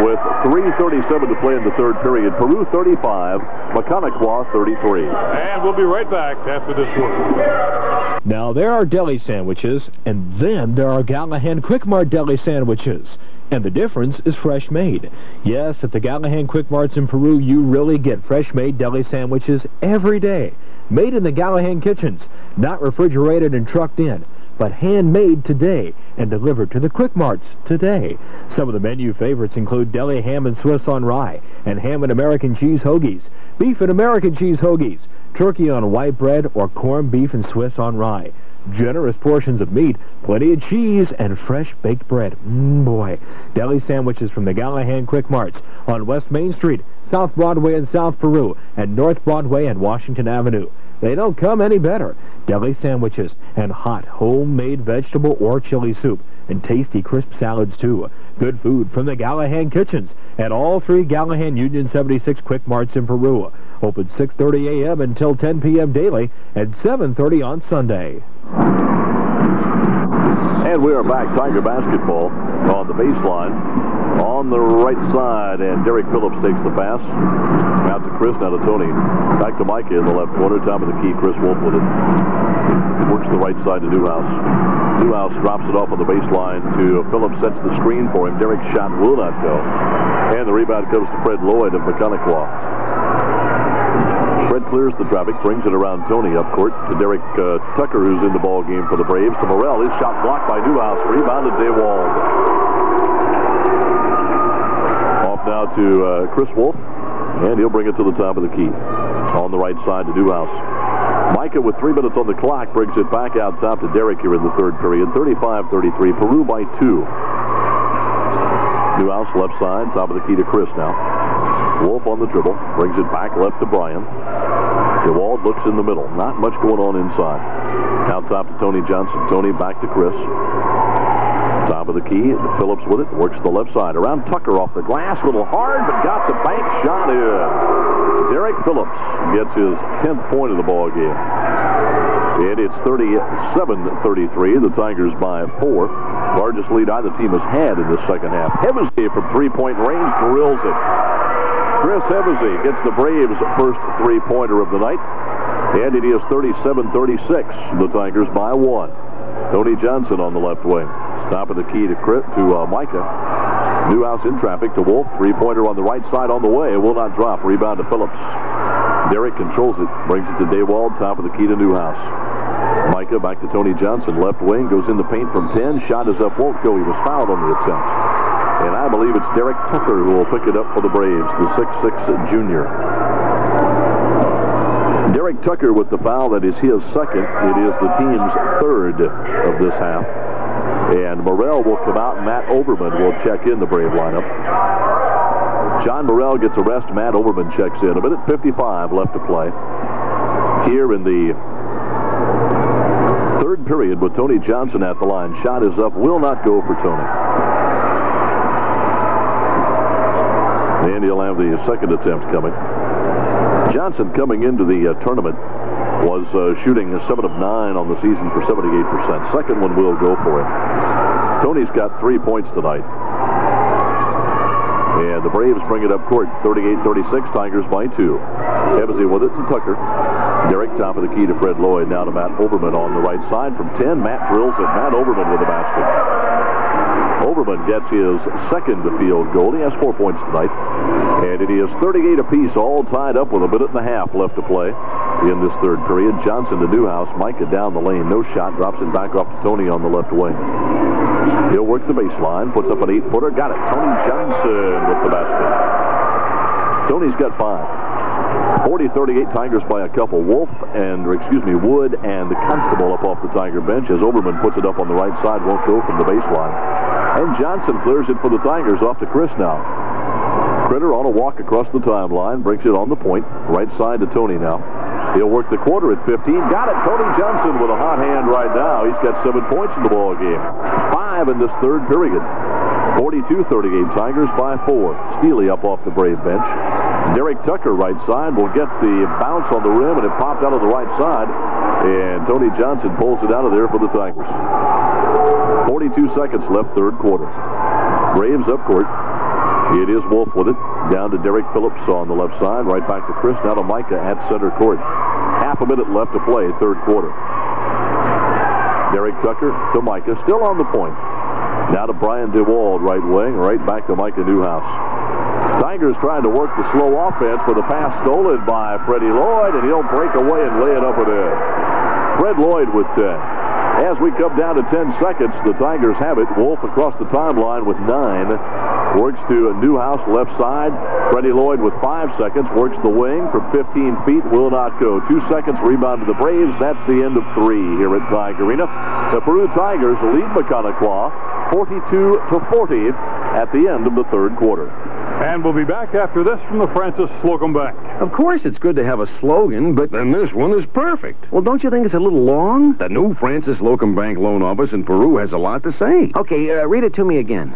with 3:37 to play in the third period. Peru 35, Maconaquah 33. And we'll be right back after this one. Now, there are deli sandwiches, and then there are Gallahan Quick Mart deli sandwiches. And the difference is fresh made. Yes, at the Gallahan Quick Marts in Peru, you really get fresh made deli sandwiches every day. Made in the Gallahan kitchens, not refrigerated and trucked in, but handmade today and delivered to the Quick Marts today. Some of the menu favorites include deli ham and Swiss on rye, and ham and American cheese hoagies, beef and American cheese hoagies, turkey on white bread, or corned beef and Swiss on rye. Generous portions of meat, plenty of cheese, and fresh baked bread. Boy. Deli sandwiches from the Gallahan Quick Marts on West Main Street, South Broadway in South Peru, and North Broadway and Washington Avenue. They don't come any better. Deli sandwiches and hot homemade vegetable or chili soup, and tasty crisp salads too. Good food from the Gallahan kitchens at all 3 Gallahan Union 76 Quick Marts in Peru. Open 6:30 a.m. until 10 p.m. daily and 7:30 on Sunday. And we are back. Tiger basketball on the baseline. On the right side, and Derek Phillips takes the pass. Out to Chris, now to Tourney. Back to Micah in the left corner. Top of the key, Chris Wolf with it. Works the right side to Newhouse. Newhouse drops it off on the baseline to Phillips, sets the screen for him. Derek's shot will not go. And the rebound comes to Fred Lloyd of Maconaquah. Fred clears the traffic, brings it around Tourney up court to Derek Tucker, who's in the ball game for the Braves. To Morrell, his shot blocked by Newhouse. Rebounded Daywald. Off now to Chris Wolf, and he'll bring it to the top of the key. On the right side to Newhouse. Micah with 3 minutes on the clock brings it back out top to Derek here in the third period. 35-33, Peru by 2. Newhouse left side, top of the key to Chris now. Wolf on the dribble, brings it back left to Brian. DeWald looks in the middle. Not much going on inside. Out top to Tony Johnson. Tony back to Chris. Top of the key. Phillips with it. Works the left side. Around Tucker off the glass. A little hard, but got the bank shot in. Derek Phillips gets his 10th point of the ball game. And it's 37-33. The Tigers by 4. Largest lead either team has had in this second half. Hevesy from 3-point range drills it. Chris Hevesy gets the Braves' first 3-pointer of the night. And it is 37-36. The Tigers by 1. Tony Johnson on the left wing. Top of the key to Micah. Newhouse in traffic to Wolf. 3-pointer on the right side on the way. It will not drop. Rebound to Phillips. Derek controls it. Brings it to Daywald. Top of the key to Newhouse. Micah back to Tony Johnson. Left wing. Goes in the paint from 10. Shot is up. Won't go. He was fouled on the attempt. And I believe it's Derek Tucker who will pick it up for the Braves, the 6'6" junior. Derek Tucker with the foul. That is his second. It is the team's third of this half. And Morrell will come out. Matt Overman will check in the Brave lineup. John Morrell gets a rest. Matt Overman checks in. 1:55 left to play. Here in the third period with Tony Johnson at the line. Shot is up. Will not go for Tony. And he'll have the second attempt coming. Johnson coming into the tournament was shooting 7 of 9 on the season for 78%. Second one will go for him. Tony's got 3 points tonight. And the Braves bring it up court, 38-36, Tigers by 2. Hevesy with it to Tucker. Derek, top of the key to Fred Lloyd. Now to Matt Overman on the right side. From 10, Matt drills it. Matt Overman with the basket. Overman gets his second field goal. He has 4 points tonight. And it is 38 apiece, all tied up with a minute and a half left to play in this third period. Johnson to Newhouse. Micah down the lane. No shot. Drops it back off to Tourney on the left wing. He'll work the baseline. Puts up an 8-footer. Got it. Tony Johnson with the basket. Tony's got 5. 40-38, Tigers by a couple. Wood and the Constable up off the Tiger bench as Overman puts it up on the right side. Won't go from the baseline. And Johnson clears it for the Tigers off to Chris now. Critter on a walk across the timeline. Brings it on the point. Right side to Tourney now. He'll work the quarter at 15. Got it. Tony Johnson with a hot hand right now. He's got 7 points in the ball game. 5 in this third period. 42-38, Tigers by 4. Steely up off the Brave bench. Derek Tucker, right side, will get the bounce on the rim, and it popped out of the right side. And Tony Johnson pulls it out of there for the Tigers. 42 seconds left, third quarter. Braves up court. It is Wolf with it. Down to Derek Phillips on the left side. Right back to Chris. Now to Micah at center court. Half a minute left to play, third quarter. Derek Tucker to Micah. Still on the point. Now to Brian DeWald, right wing. Right back to Micah Newhouse. Tigers trying to work the slow offense with a pass stolen by Freddie Lloyd, and he'll break away and lay it up and in. Fred Lloyd with 10. As we come down to 10 seconds, the Tigers have it. Wolf across the timeline with 9. Works to Newhouse left side. Freddie Lloyd with 5 seconds. Works the wing from 15 feet. Will not go. 2 seconds. Rebound to the Braves. That's the end of 3 here at Tig Arena. The Peru Tigers lead Maconaquah 42-40 at the end of the third quarter. And we'll be back after this from the Francis Slocum Bank. Of course, it's good to have a slogan, but then this one is perfect. Well, don't you think it's a little long? The new Francis Slocum Bank loan office in Peru has a lot to say. Okay, read it to me again.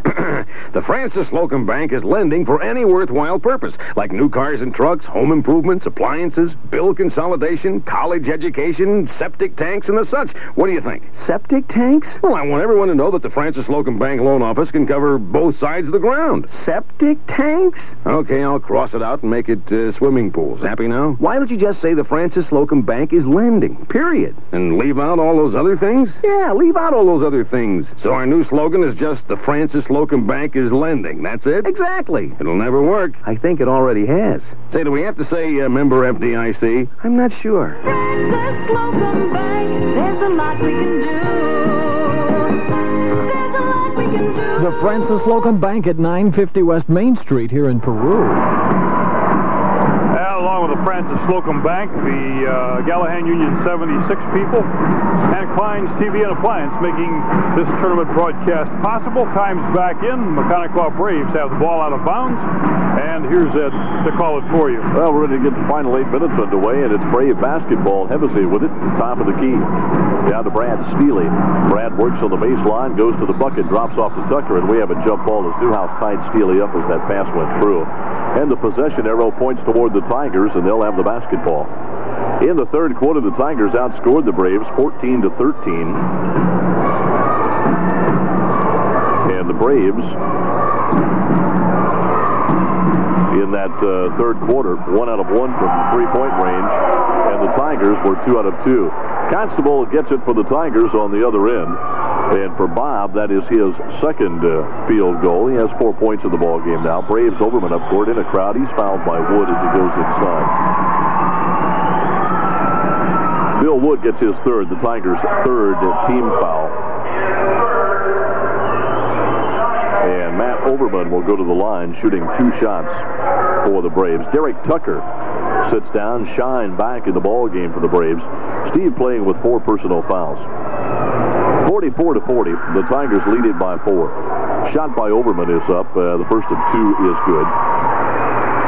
The Francis Slocum Bank is lending for any worthwhile purpose, like new cars and trucks, home improvements, appliances, bill consolidation, college education, septic tanks, and the such. What do you think? Septic tanks? Well, I want everyone to know that the Francis Slocum Bank loan office can cover both sides of the ground. Septic tanks? Okay, I'll cross it out and make it swimming pools. Happy now? Why don't you just say the Francis Slocum Bank is lending, period? And leave out all those other things? Yeah, leave out all those other things. So our new slogan is just the Francis Slocum Bank is lending. That's it? Exactly. It'll never work. I think it already has. Say, do we have to say member FDIC? I'm not sure. Francis Slocum Bank, there's a lot we can do. There's a lot we can do. The Francis Slocum Bank at 950 West Main Street here in Peru. Along with the Francis Slocum Bank, the Gallahan Union 76 people, and Klein's TV and Appliance making this tournament broadcast possible. Time's back in. Maconaquah Braves have the ball out of bounds, and here's Ed to call it for you. Well, we're ready to get the final 8 minutes underway, and it's Brave basketball. Hevesy with it, top of the key. Down to Brad Steely. Brad works on the baseline, goes to the bucket, drops off to Tucker, and we have a jump ball as Newhouse tied Steely up as that pass went through. And the possession arrow points toward the Tigers, and they'll have the basketball. In the third quarter, the Tigers outscored the Braves 14-13. And the Braves, in that third quarter, 1 out of 1 from three-point range, and the Tigers were 2 out of 2. Constable gets it for the Tigers on the other end. And for Bob, that is his second field goal. He has 4 points in the ball game now. Braves Overman up court in a crowd. He's fouled by Wood as he goes inside. Bill Wood gets his third, the Tigers' third team foul. And Matt Overman will go to the line, shooting 2 shots for the Braves. Derek Tucker sits down, Shine back in the ball game for the Braves. Steve playing with 4 personal fouls. 44-40. The Tigers lead it by 4. Shot by Overman is up. The first of 2 is good.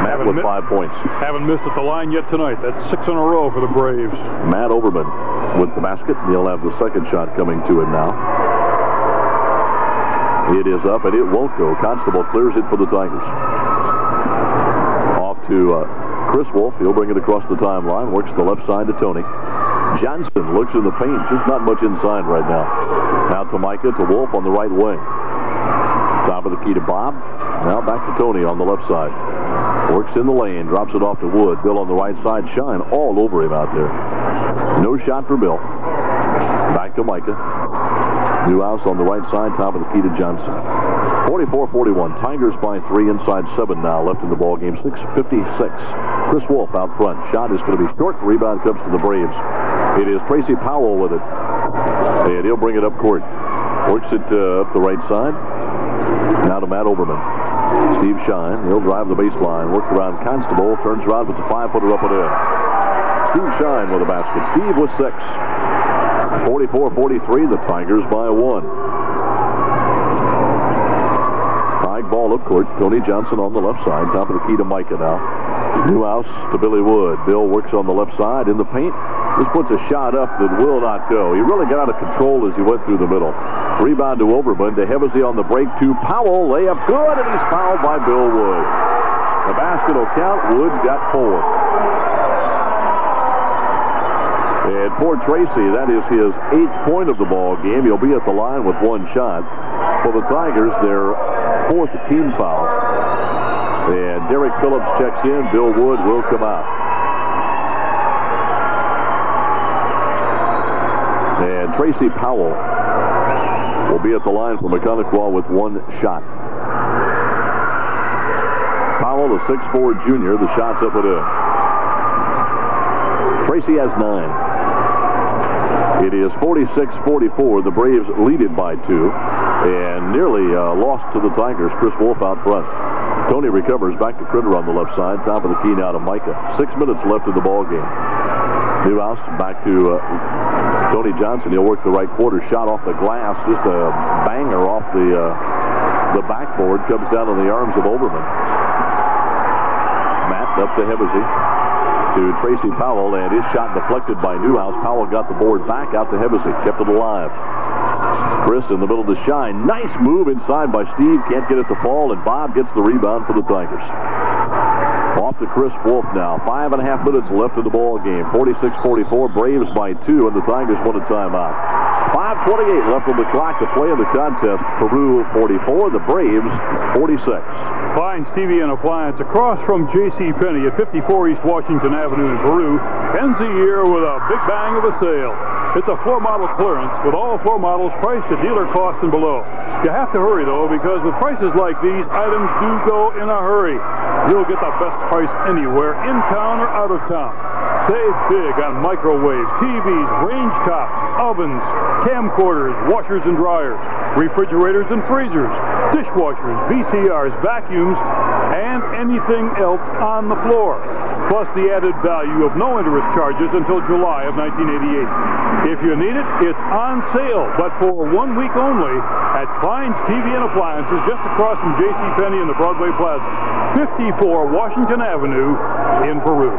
Matt with 5 points. Haven't missed at the line yet tonight. That's 6 in a row for the Braves. Matt Overman with the basket. He'll have the second shot coming to him now. It is up, and it won't go. Constable clears it for the Tigers. to Chris Wolf. He'll bring it across the timeline. Works the left side to Tourney. Johnson looks in the paint. Just not much inside right now. Now to Micah, to Wolf on the right wing. Top of the key to Bob. Now back to Tourney on the left side. Works in the lane. Drops it off to Wood. Bill on the right side. Shine all over him out there. No shot for Bill. Back to Micah. Newhouse on the right side. Top of the key to Johnson. 44-41. Tigers by 3 inside 7 now left in the ball game. 6:56. Chris Wolf out front. Shot is going to be short. Rebound comes to the Braves. It is Tracy Powell with it. And he'll bring it up court. Works it up the right side. Now to Matt Oberman. Steve Shine. He'll drive the baseline. Work around Constable. Turns around with the 5-footer up and in. Steve Shine with a basket. Steve with 6. 44-43. The Tigers by 1. High ball up court. Tony Johnson on the left side. Top of the key to Micah now. Newhouse to Billy Wood. Bill works on the left side in the paint. Just puts a shot up that will not go. He really got out of control as he went through the middle. Rebound to Oberman. To Hevesy on the break to Powell. Layup good, and he's fouled by Bill Wood. The basket will count. Wood's got 4. And for Tracy, that is his 8th point of the ball game. He'll be at the line with 1 shot. For the Tigers, their 4th team foul. And Derek Phillips checks in. Bill Wood will come out. And Tracy Powell will be at the line for Maconaquah with 1 shot. Powell, the 6'4 junior, the shot's up and in. Tracy has 9. It is 46-44. The Braves lead it by 2. And nearly lost to the Tigers. Chris Wolf out front. Tourney recovers back to Critter on the left side. Top of the key now to Micah. 6 minutes left in the ball game. Newhouse back to Tony Johnson. He'll work the right quarter. Shot off the glass. Just a banger off the backboard. Comes down on the arms of Oberman. Matt up to Hevesy. To Tracy Powell, and his shot deflected by Newhouse. Powell got the board back out to Hevesy. Kept it alive. Chris in the middle to Shine. Nice move inside by Steve. Can't get it to fall, and Bob gets the rebound for the Tigers. Off to Chris Wolf now. 5.5 minutes left in the ball game. 46-44. Braves by 2, and the Tigers want a timeout. 5:28 left on the clock to play in the contest. Peru 44, the Braves 46. Fine TV and Appliance across from J.C. Penney at 54 East Washington Avenue in Peru ends the year with a big bang of a sale. It's a floor model clearance with all floor models priced at dealer cost and below. You have to hurry, though, because with prices like these, items do go in a hurry. You'll get the best price anywhere, in town or out of town. Save big on microwaves, TVs, range tops, ovens, camcorders, washers and dryers, refrigerators and freezers, dishwashers, VCRs, vacuums, and anything else on the floor. Plus the added value of no interest charges until July of 1988. If you need it, it's on sale, but for 1 week only at Klein's TV and Appliances just across from J.C. Penney in the Broadway Plaza, 54 Washington Avenue in Peru.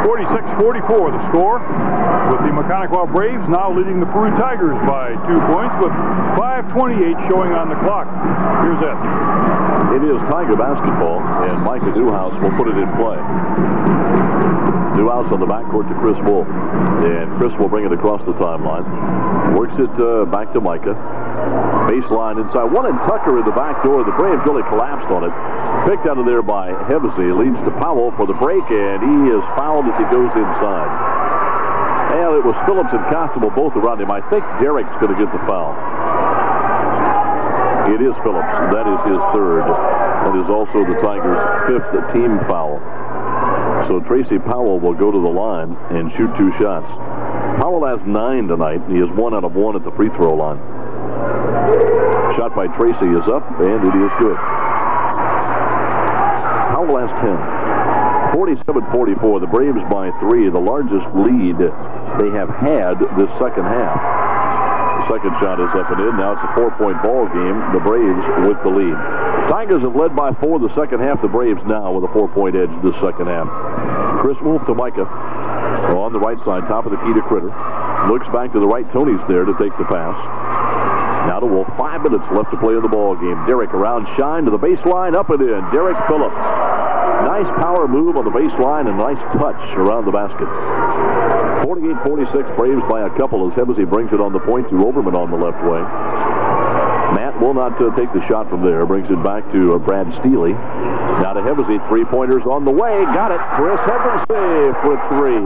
46-44 the score, with the Maconaquah Braves now leading the Peru Tigers by 2 points with 5:28 showing on the clock. Here's Ed. It is Tiger basketball, and Micah Newhouse will put it in play. Newhouse on the backcourt to Chris Wolf, and Chris will bring it across the timeline. Works it back to Micah. Baseline inside. One and Tucker in the back door. The Braves really collapsed on it. Picked out of there by Hevesy. Leads to Powell for the break, and he is fouled as he goes inside. Well, it was Phillips and Constable both around him. I think Derek's going to get the foul. It is Phillips. That is his 3rd. That is also the Tigers' 5th team foul. So Tracy Powell will go to the line and shoot 2 shots. Powell has 9 tonight. He is 1 out of 1 at the free throw line. Shot by Tracy is up, and it is good. Powell has 10. 47-44. The Braves by 3. The largest lead they have had this second half. The second shot is up and in. Now it's a 4-point ball game. The Braves with the lead. Tigers have led by 4 the second half. The Braves now with a 4-point edge this second half. Chris Wolf to Micah. On the right side, top of the key to Critter. Looks back to the right. Tony's there to take the pass. Now to Wolf, 5 minutes left to play in the ball game. Derek around Shine to the baseline, up and in. Derek Phillips. Nice power move on the baseline and nice touch around the basket. 48-46, Braves by a couple as Hevesy brings it on the point to Overman on the left wing. Matt will not take the shot from there. Brings it back to Brad Steely. Now to Hevesy. 3-pointers on the way. Got it. Chris Hevesy for 3.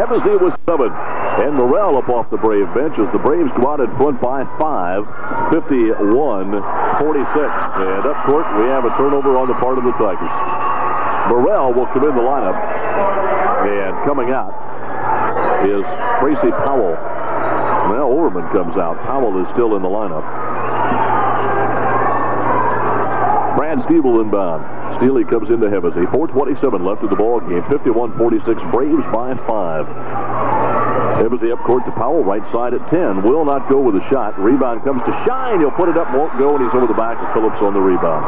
Hevesy was 7. And Morrell up off the Brave bench as the Braves go out in front by 5, 51-46. And up court, we have a turnover on the part of the Tigers. Morrell will come in the lineup. And coming out is Tracy Powell. Now Overman comes out. Powell is still in the lineup. Brad Steele inbound. Steely comes into Hevesy. 4:27 left in the ball game. 51-46, Braves by 5. Hevesy up court to Powell, right side at 10. Will not go with a shot. Rebound comes to Shine. He'll put it up, won't go, and he's over the back of Phillips on the rebound.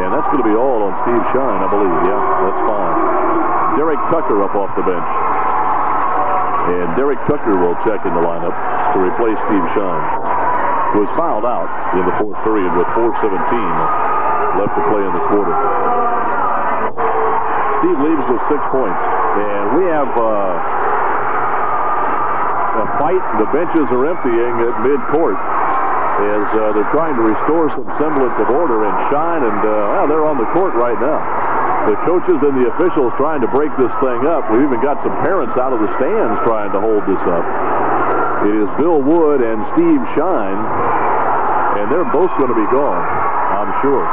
And that's going to be all on Steve Shine, I believe. Yeah, that's fine. Derek Tucker up off the bench. And Derek Tucker will check in the lineup to replace Steve Shine, who was fouled out in the fourth period with 4:17 left to play in the quarter. Steve leaves with 6 points. And we have a fight. The benches are emptying at midcourt as they're trying to restore some semblance of order in Shine, and they're on the court right now. The coaches and the officials trying to break this thing up. We've even got some parents out of the stands trying to hold this up. It is Bill Wood and Steve Shine, and they're both going to be gone, I'm sure.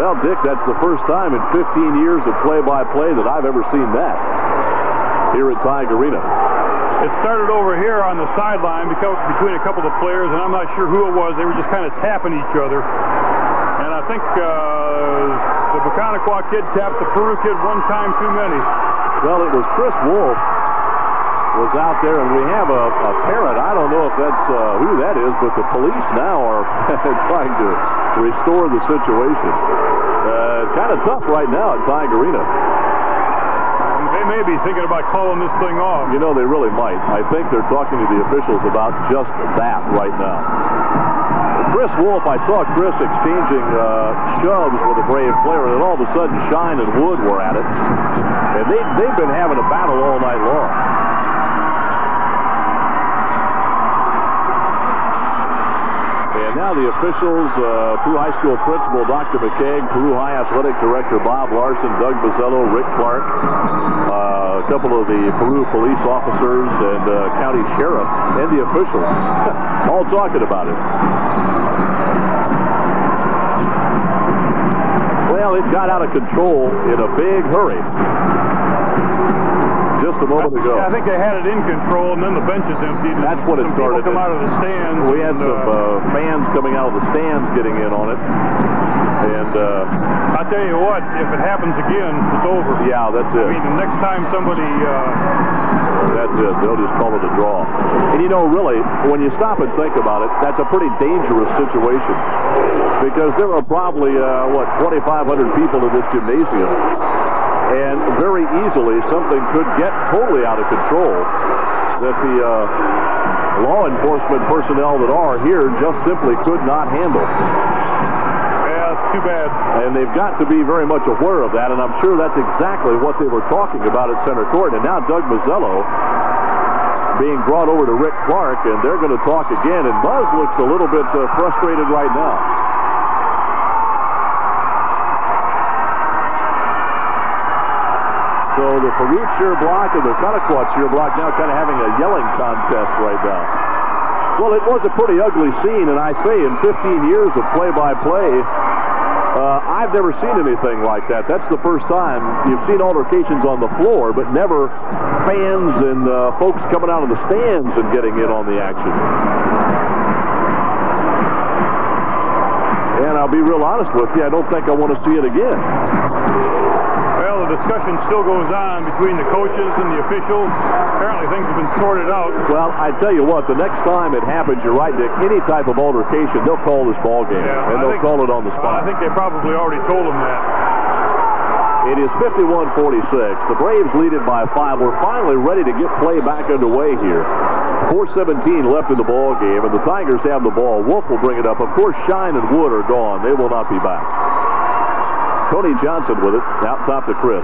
Well, Dick, that's the first time in 15 years of play-by-play that I've ever seen that here at Tig Arena. It started over here on the sideline between a couple of players, and I'm not sure who it was. They were just kind of tapping each other. And I think the Maconaquah kid tapped the Peru kid one time too many. Well, it was Chris Wolf was out there, and we have a parent. I don't know if that's who that is, but the police now are trying to restore the situation. Kind of tough right now at Tig Arena. They may be thinking about calling this thing off. You know, they really might. I think they're talking to the officials about just that right now. Chris Wolf, I saw Chris exchanging shoves with a Brave player, and then all of a sudden Shine and Wood were at it. And they've been having a battle all night long. And now the officials, Peru High School Principal Dr. McKeag, Peru High Athletic Director Bob Larson, Doug Bozzello, Rick Clark, a couple of the Peru police officers and county sheriff, and the officials all talking about it. Well, it got out of control in a big hurry just a moment ago. Yeah, I think they had it in control, and then the benches emptied. That's what it started. People come out of the stands. We had some fans coming out of the stands getting in on it. And I tell you what, if it happens again, it's over. Yeah, that's it. I mean, the next time somebody... that's it. They'll just call it a draw. And you know, really, when you stop and think about it, that's a pretty dangerous situation. Because there are probably, 2,500 people in this gymnasium. And very easily, something could get totally out of control that the law enforcement personnel that are here just simply could not handle. Yeah, it's too bad. And they've got to be very much aware of that, and I'm sure that's exactly what they were talking about at center court. And now Doug Bozzello being brought over to Rick Clark, and they're going to talk again. And Buzz looks a little bit frustrated right now. So the Peru cheer block and the Maconaquah cheer block now kind of having a yelling contest right now. Well, it was a pretty ugly scene, and I say in 15 years of play-by-play, I've never seen anything like that. That's the first time. You've seen altercations on the floor, but never fans and folks coming out of the stands and getting in on the action. And I'll be real honest with you, I don't think I want to see it again. Well, the discussion still goes on between the coaches and the officials. Apparently things have been sorted out. Well, I tell you what, the next time it happens, you're right, Dick, any type of altercation, they'll call this ball game. Yeah, and they'll call it on the spot. I think they probably already told them that. It is 51-46. The Braves lead it by 5. We're finally ready to get play back underway here. 4:17 left in the ball game, and the Tigers have the ball. Wolf will bring it up. Of course, Shine and Wood are gone. They will not be back. Tony Johnson with it, out top to Chris.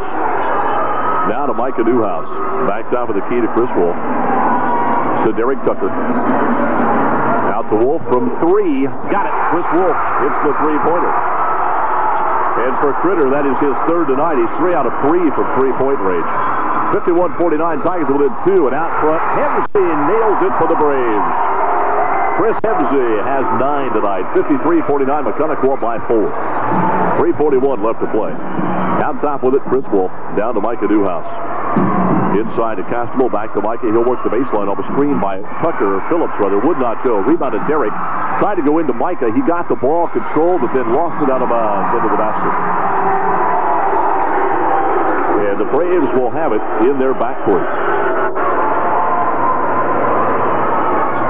Now to Micah Newhouse. Back top of the key to Chris Wolf. To Derek Tucker. Out to Wolf from 3. Got it. Chris Wolf hits the three-pointer. And for Critter, that is his third tonight. He's 3 out of 3 from three-point range. 51-49, Tigers within 2, and out front, Hemsey nails it for the Braves. Chris Hemsey has 9 tonight. 53-49, Maconaquah by 4. 3:41 left to play. Out top with it, Chris Wolf. Down to Micah Newhouse. Inside to Constable, back to Micah. He'll work the baseline off a screen by Tucker, or Phillips rather, would not go. Rebounded Derek. Tried to go into Micah. He got the ball controlled, but then lost it out of bounds into the basket. And the Braves will have it in their backcourt.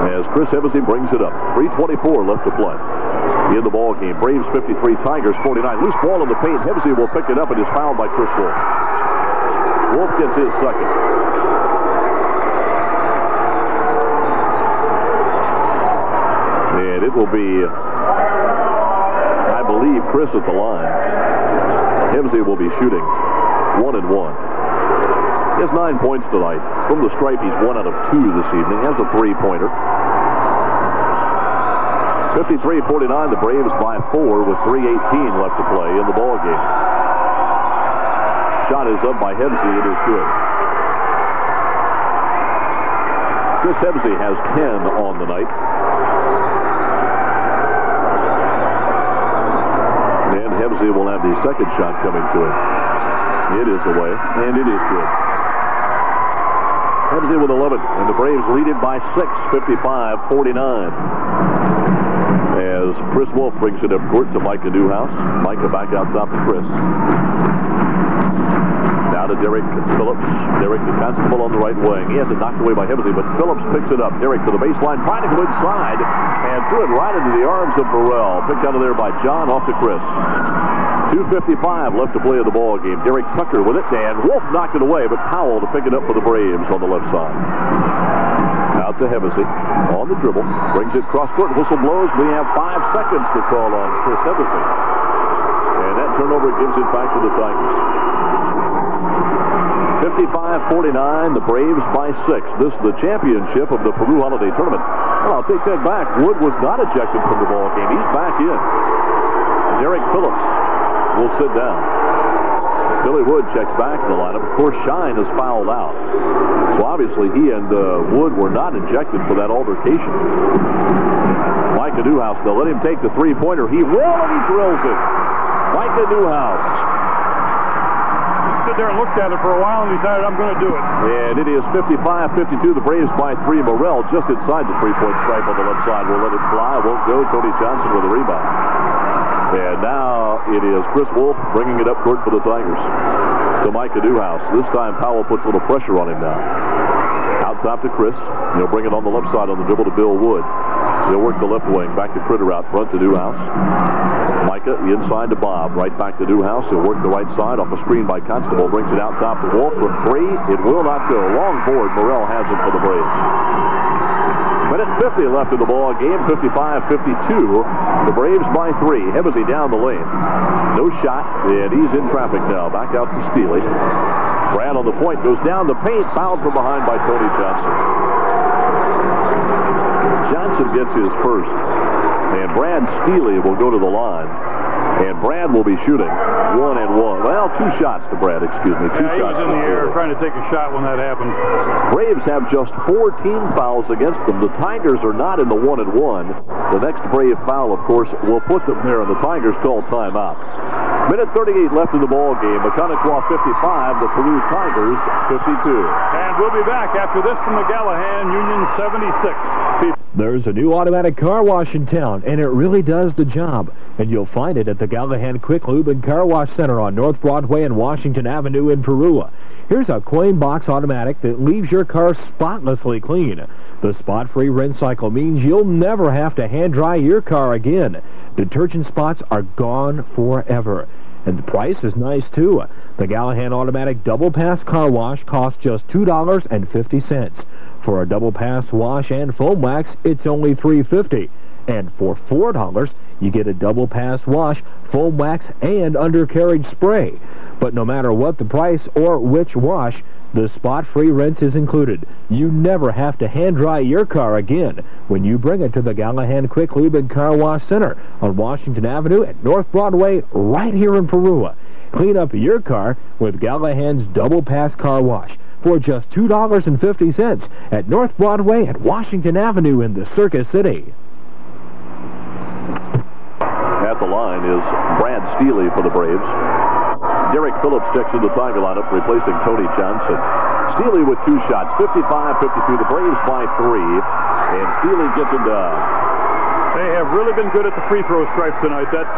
As Chris Hemsey brings it up. 3:24 left to play. In the ball game. Braves 53, Tigers 49. Loose ball in the paint. Hemsey will pick it up and is fouled by Chris Wolf. Wolf gets his second. And it will be, I believe, Chris at the line. Hemsey will be shooting 1 and 1. He has 9 points tonight. From the stripe, he's 1 out of 2 this evening. Has a three-pointer. 53-49, the Braves by 4 with 3:18 left to play in the ball game. Shot is up by Hemsey. It is good. Chris Hemsey has 10 on the night. And Hemsey will have the second shot coming to him. It is away, and it is good. Hemsey with 11, and the Braves lead it by 6, 55-49. As Chris Wolf brings it up court to Micah Newhouse. Micah back out top to Chris. Now to Derek Phillips. Derek the Constable on the right wing. He has it knocked away by Hemsey, but Phillips picks it up. Derek to the baseline, trying to go inside, and threw it right into the arms of Burrell. Picked out of there by John, off to Chris. 2:55 left to play in the ball game. Derek Tucker with it, and Wolf knocked it away, but Powell to pick it up for the Braves on the left side. Out to Hemsey on the dribble. Brings it cross court. Whistle blows. We have 5 seconds to call on Chris Hemsey. And that turnover gives it back to the Tigers. 55-49, the Braves by 6. This is the championship of the Peru Holiday Tournament. Well, I'll take that back. Wood was not ejected from the ball game. He's back in. Derek Phillips will sit down. Billy Wood checks back in the lineup. Of course, Shine is fouled out. So obviously he and Wood were not ejected for that altercation. Micah Newhouse, they'll let him take the three-pointer. He will, and he drills it. Micah Newhouse. Stood there and looked at it for a while and decided, I'm going to do it. And it is 55-52. The Braves by 3. Morrell just inside the three-point stripe on the left side. Will let it fly. Won't go. Tony Johnson with a rebound. And now it is Chris Wolf bringing it up court for the Tigers. To Micah Newhouse. This time Powell puts a little pressure on him now. Out top to Chris. He'll bring it on the left side on the dribble to Bill Wood. He'll work the left wing. Back to Critter out front to Newhouse. Micah inside to Bob. Right back to Newhouse. He'll work the right side off a screen by Constable. Brings it out top to Wolf from 3. It will not go. Long board. Morrell has it for the Braves. Minute 50 left in the ball game. 55-52. The Braves by 3. Hemsey down the lane. No shot, and he's in traffic now. Back out to Steely. Brad on the point. Goes down the paint. Fouled from behind by Tony Johnson. Johnson gets his first. And Brad Steely will go to the line. And Brad will be shooting 1 and 1. Well, 2 shots to Brad, excuse me. 2 shots. He was in the air trying to take a shot when that happened. Braves have just 14 fouls against them. The Tigers are not in the 1 and 1. The next Brave foul, of course, will put them there, and the Tigers call timeout. Minute 38 left in the ball game. Maconaquah 55, the Peru Tigers 52. And we'll be back after this from the Gallahan, Union 76. There's a new automatic car wash in town, and it really does the job. And you'll find it at the Gallahan Quick Lube and Car Wash Center on North Broadway and Washington Avenue in Peru. Here's a Queen Box automatic that leaves your car spotlessly clean. The spot-free rinse cycle means you'll never have to hand-dry your car again. Detergent spots are gone forever. And the price is nice, too. The Gallahan Automatic Double Pass Car Wash costs just $2.50. For a double pass wash and foam wax, it's only $3.50. And for $4, you get a double pass wash, foam wax, and undercarriage spray. But no matter what the price or which wash, the spot-free rinse is included. You never have to hand-dry your car again when you bring it to the Gallahan Quick Lube and Car Wash Center on Washington Avenue at North Broadway right here in Peru. Clean up your car with Gallahan's Double Pass Car Wash for just $2.50 at North Broadway at Washington Avenue in the Circus City. At the line is Brad Steely for the Braves. Derek Phillips checks in the Tiger lineup, replacing Tony Johnson. Steely with 2 shots, 55-52. The Braves by 3, and Steely gets it done. They have really been good at the free throw stripe tonight. That's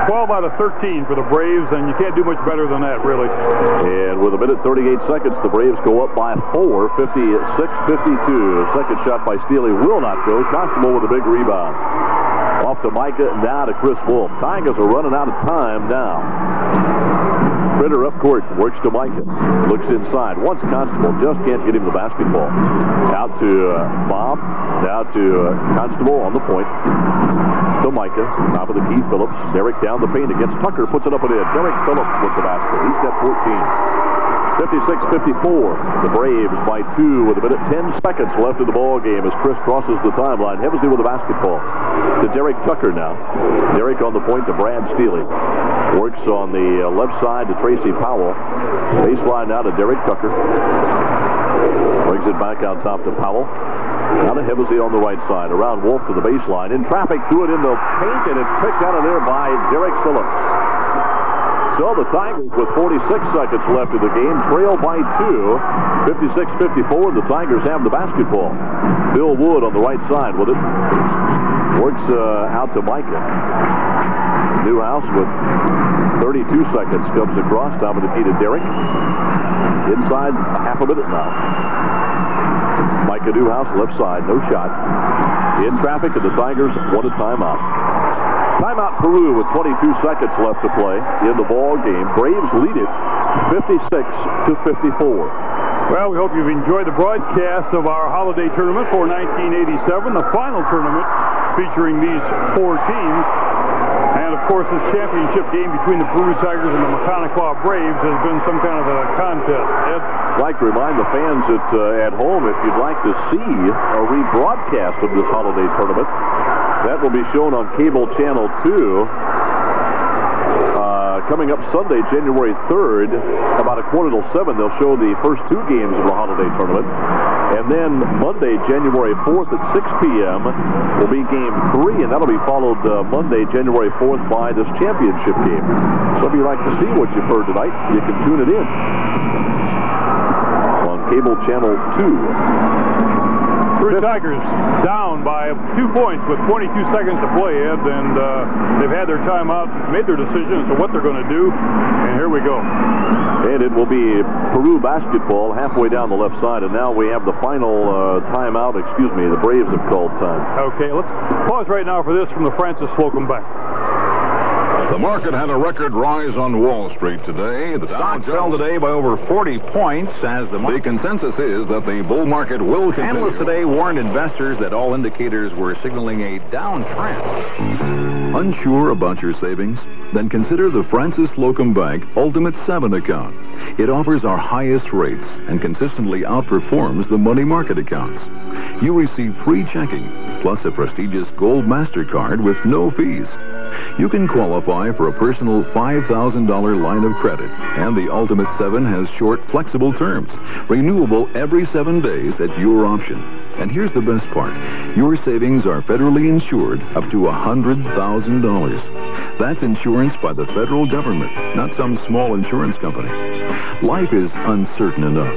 12 out of 13 for the Braves, and you can't do much better than that, really. And with 1:38 seconds, the Braves go up by 4, 56-52. Second shot by Steely will not go. Constable with a big rebound. Off to Micah, now to Chris Wolf. Tigers are running out of time now. Critter up court, works to Micah. Looks inside. Once Constable, just can't get him the basketball. Out to Bob. Now to Constable on the point. To Micah. Top of the key, Phillips. Derek down the paint against Tucker. Puts it up and in. Derek Phillips with the basket. He's got 14. 56-54. The Braves by 2 with 10 seconds left in the ball game as Chris crosses the timeline. Hevesley with the basketball. To Derek Tucker now. Derek on the point to Brad Steely. Works on the left side to Tracy Powell. Baseline now to Derek Tucker. Brings it back out top to Powell. Now to Hevesley on the right side. Around Wolf to the baseline. In traffic, threw it in the paint, and it's picked out of there by Derek Phillips. So the Tigers, with 46 seconds left in the game, trail by 2. 56-54, the Tigers have the basketball. Bill Wood on the right side with it. Works out to Micah. Newhouse with 32 seconds comes across. Top of the key to Derek. Inside a half a minute now. Micah Newhouse, left side, no shot. In traffic, and the Tigers want a timeout. Timeout Peru with 22 seconds left to play in the ball game. Braves lead it 56-54. Well, we hope you've enjoyed the broadcast of our holiday tournament for 1987, the final tournament featuring these 4 teams. And, of course, this championship game between the Peru Tigers and the Maconaquah Braves has been some kind of a contest. Ed? I'd like to remind the fans at home, if you'd like to see a rebroadcast of this holiday tournament, that will be shown on cable channel 2 coming up Sunday, January 3rd, about 6:45. They'll show the first 2 games of the holiday tournament. And then Monday, January 4th at 6 p.m. will be game 3, and that'll be followed Monday, January 4th by this championship game. So if you'd like to see what you've heard tonight, you can tune it in on cable channel 2. Peru Tigers down by 2 points with 22 seconds to play, Ed, and they've had their timeout, made their decision as to what they're going to do, and here we go. And it will be Peru basketball halfway down the left side, and now we have the final timeout. Excuse me, the Braves have called time. Okay, let's pause right now for this from the Francis Slocum Bank. The market had a record rise on Wall Street today. The stock fell today by over 40 points as the consensus is that the bull market will continue. Analysts today warned investors that all indicators were signaling a downtrend. Unsure about your savings? Then consider the Francis Slocum Bank Ultimate 7 account. It offers our highest rates and consistently outperforms the money market accounts. You receive free checking, plus a prestigious Gold MasterCard with no fees. You can qualify for a personal $5,000 line of credit, and the Ultimate 7 has short, flexible terms, renewable every 7 days at your option. And here's the best part. Your savings are federally insured up to $100,000. That's insurance by the federal government, not some small insurance company. Life is uncertain enough.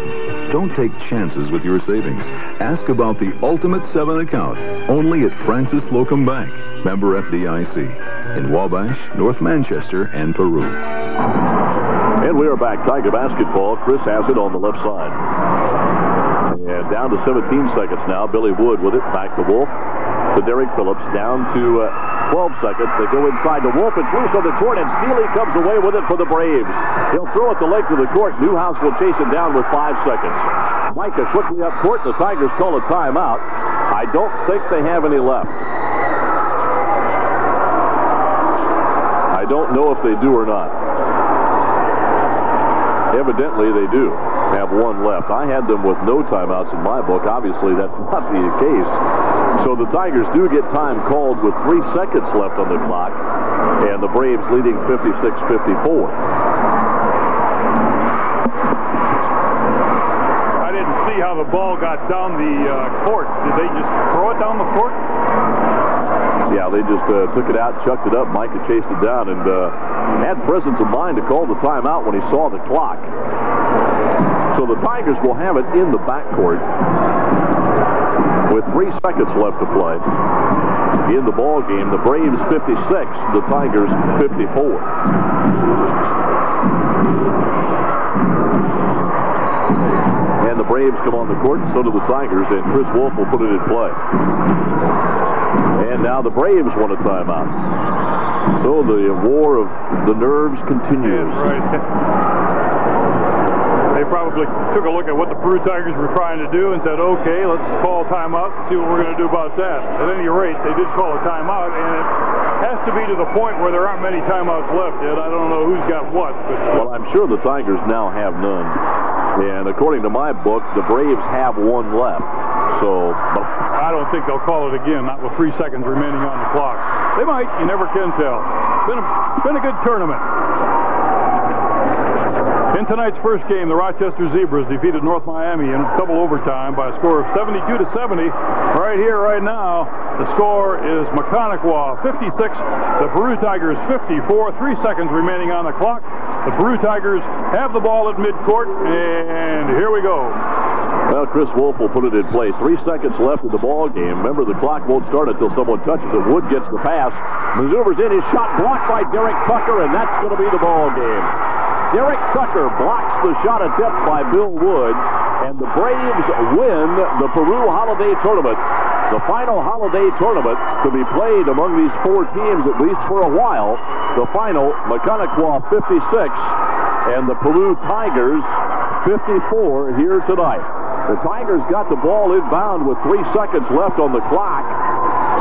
Don't take chances with your savings. Ask about the Ultimate 7 account, only at Francis Slocum Bank, member FDIC, in Wabash, North Manchester, and Peru. And we are back. Tiger basketball. Chris has it on the left side. And down to 17 seconds now. Billy Wood with it. Back to Wolf. To Derek Phillips. Down to 12 seconds. They go inside to Wolf. It's loose on the court, and Steely comes away with it for the Braves. He'll throw it the length of the court. Newhouse will chase him down with 5 seconds. Micah quickly up court. The Tigers call a timeout. I don't think they have any left. I don't know if they do or not. Evidently, they do have one left. I had them with no timeouts in my book. Obviously, that's not the case. So the Tigers do get time called with 3 seconds left on the clock, and the Braves leading 56-54. I didn't see how the ball got down the court. Did they just throw it down the court? Yeah, they just took it out, chucked it up. Micah chased it down and had presence of mind to call the timeout when he saw the clock. So the Tigers will have it in the backcourt with 3 seconds left to play in the ball game. The Braves 56, the Tigers 54. And the Braves come on the court, and so do the Tigers, and Chris Wolf will put it in play. And now the Braves want a timeout. So the war of the nerves continues. Yeah, right. They probably took a look at what the Peru Tigers were trying to do and said, okay, let's call a timeout and see what we're going to do about that. At any rate, they did call a timeout, and it has to be to the point where there aren't many timeouts left yet. I don't know who's got what. But, well, I'm sure the Tigers now have none. And according to my book, the Braves have one left. So, but I don't think they'll call it again, not with 3 seconds remaining on the clock. They might. You never can tell. Been a good tournament. In tonight's first game, the Rochester Zebras defeated North Miami in double overtime by a score of 72-70. Right here, right now, the score is Maconaquah 56, the Peru Tigers 54. 3 seconds remaining on the clock. The Peru Tigers have the ball at midcourt, and here we go. Well, Chris Wolf will put it in play. 3 seconds left in the ball game. Remember, the clock won't start until someone touches it. Wood gets the pass. Maneuvers in. His shot blocked by Derek Tucker, and that's going to be the ball game. Derek Tucker blocks the shot attempt by Bill Wood, and the Braves win the Peru Holiday Tournament. The final Holiday Tournament to be played among these 4 teams, at least for a while. The final, Maconaquah 56, and the Peru Tigers 54 here tonight. The Tigers got the ball inbound with 3 seconds left on the clock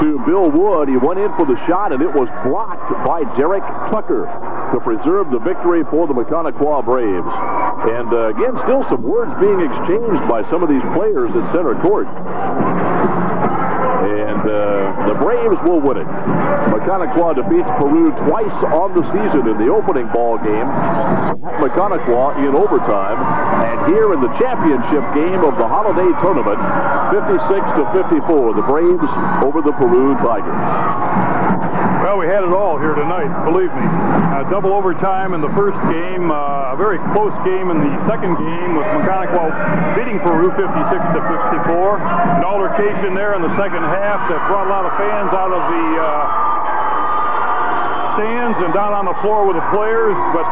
to Bill Wood. He went in for the shot, and it was blocked by Derek Tucker to preserve the victory for the Maconaquah Braves. And again, still some words being exchanged by some of these players at center court. And the Braves will win it. Maconaquah defeats Peru twice on the season in the opening ball game at Maconaquah in overtime. And here in the championship game of the Holiday Tournament, 56-54, the Braves over the Peru Tigers. Well, we had it all here tonight, believe me. Double overtime in the first game, a very close game in the second game with Maconaquah beating Peru 56-54. An altercation there in the second half that brought a lot of fans out of the stands and down on the floor with the players, but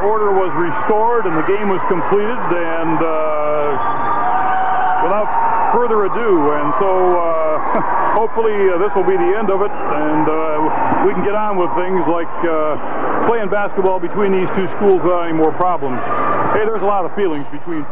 order was restored and the game was completed, and without further ado, and so hopefully this will be the end of it, and we can get on with things like playing basketball between these two schools without any more problems. Hey, there's a lot of feelings between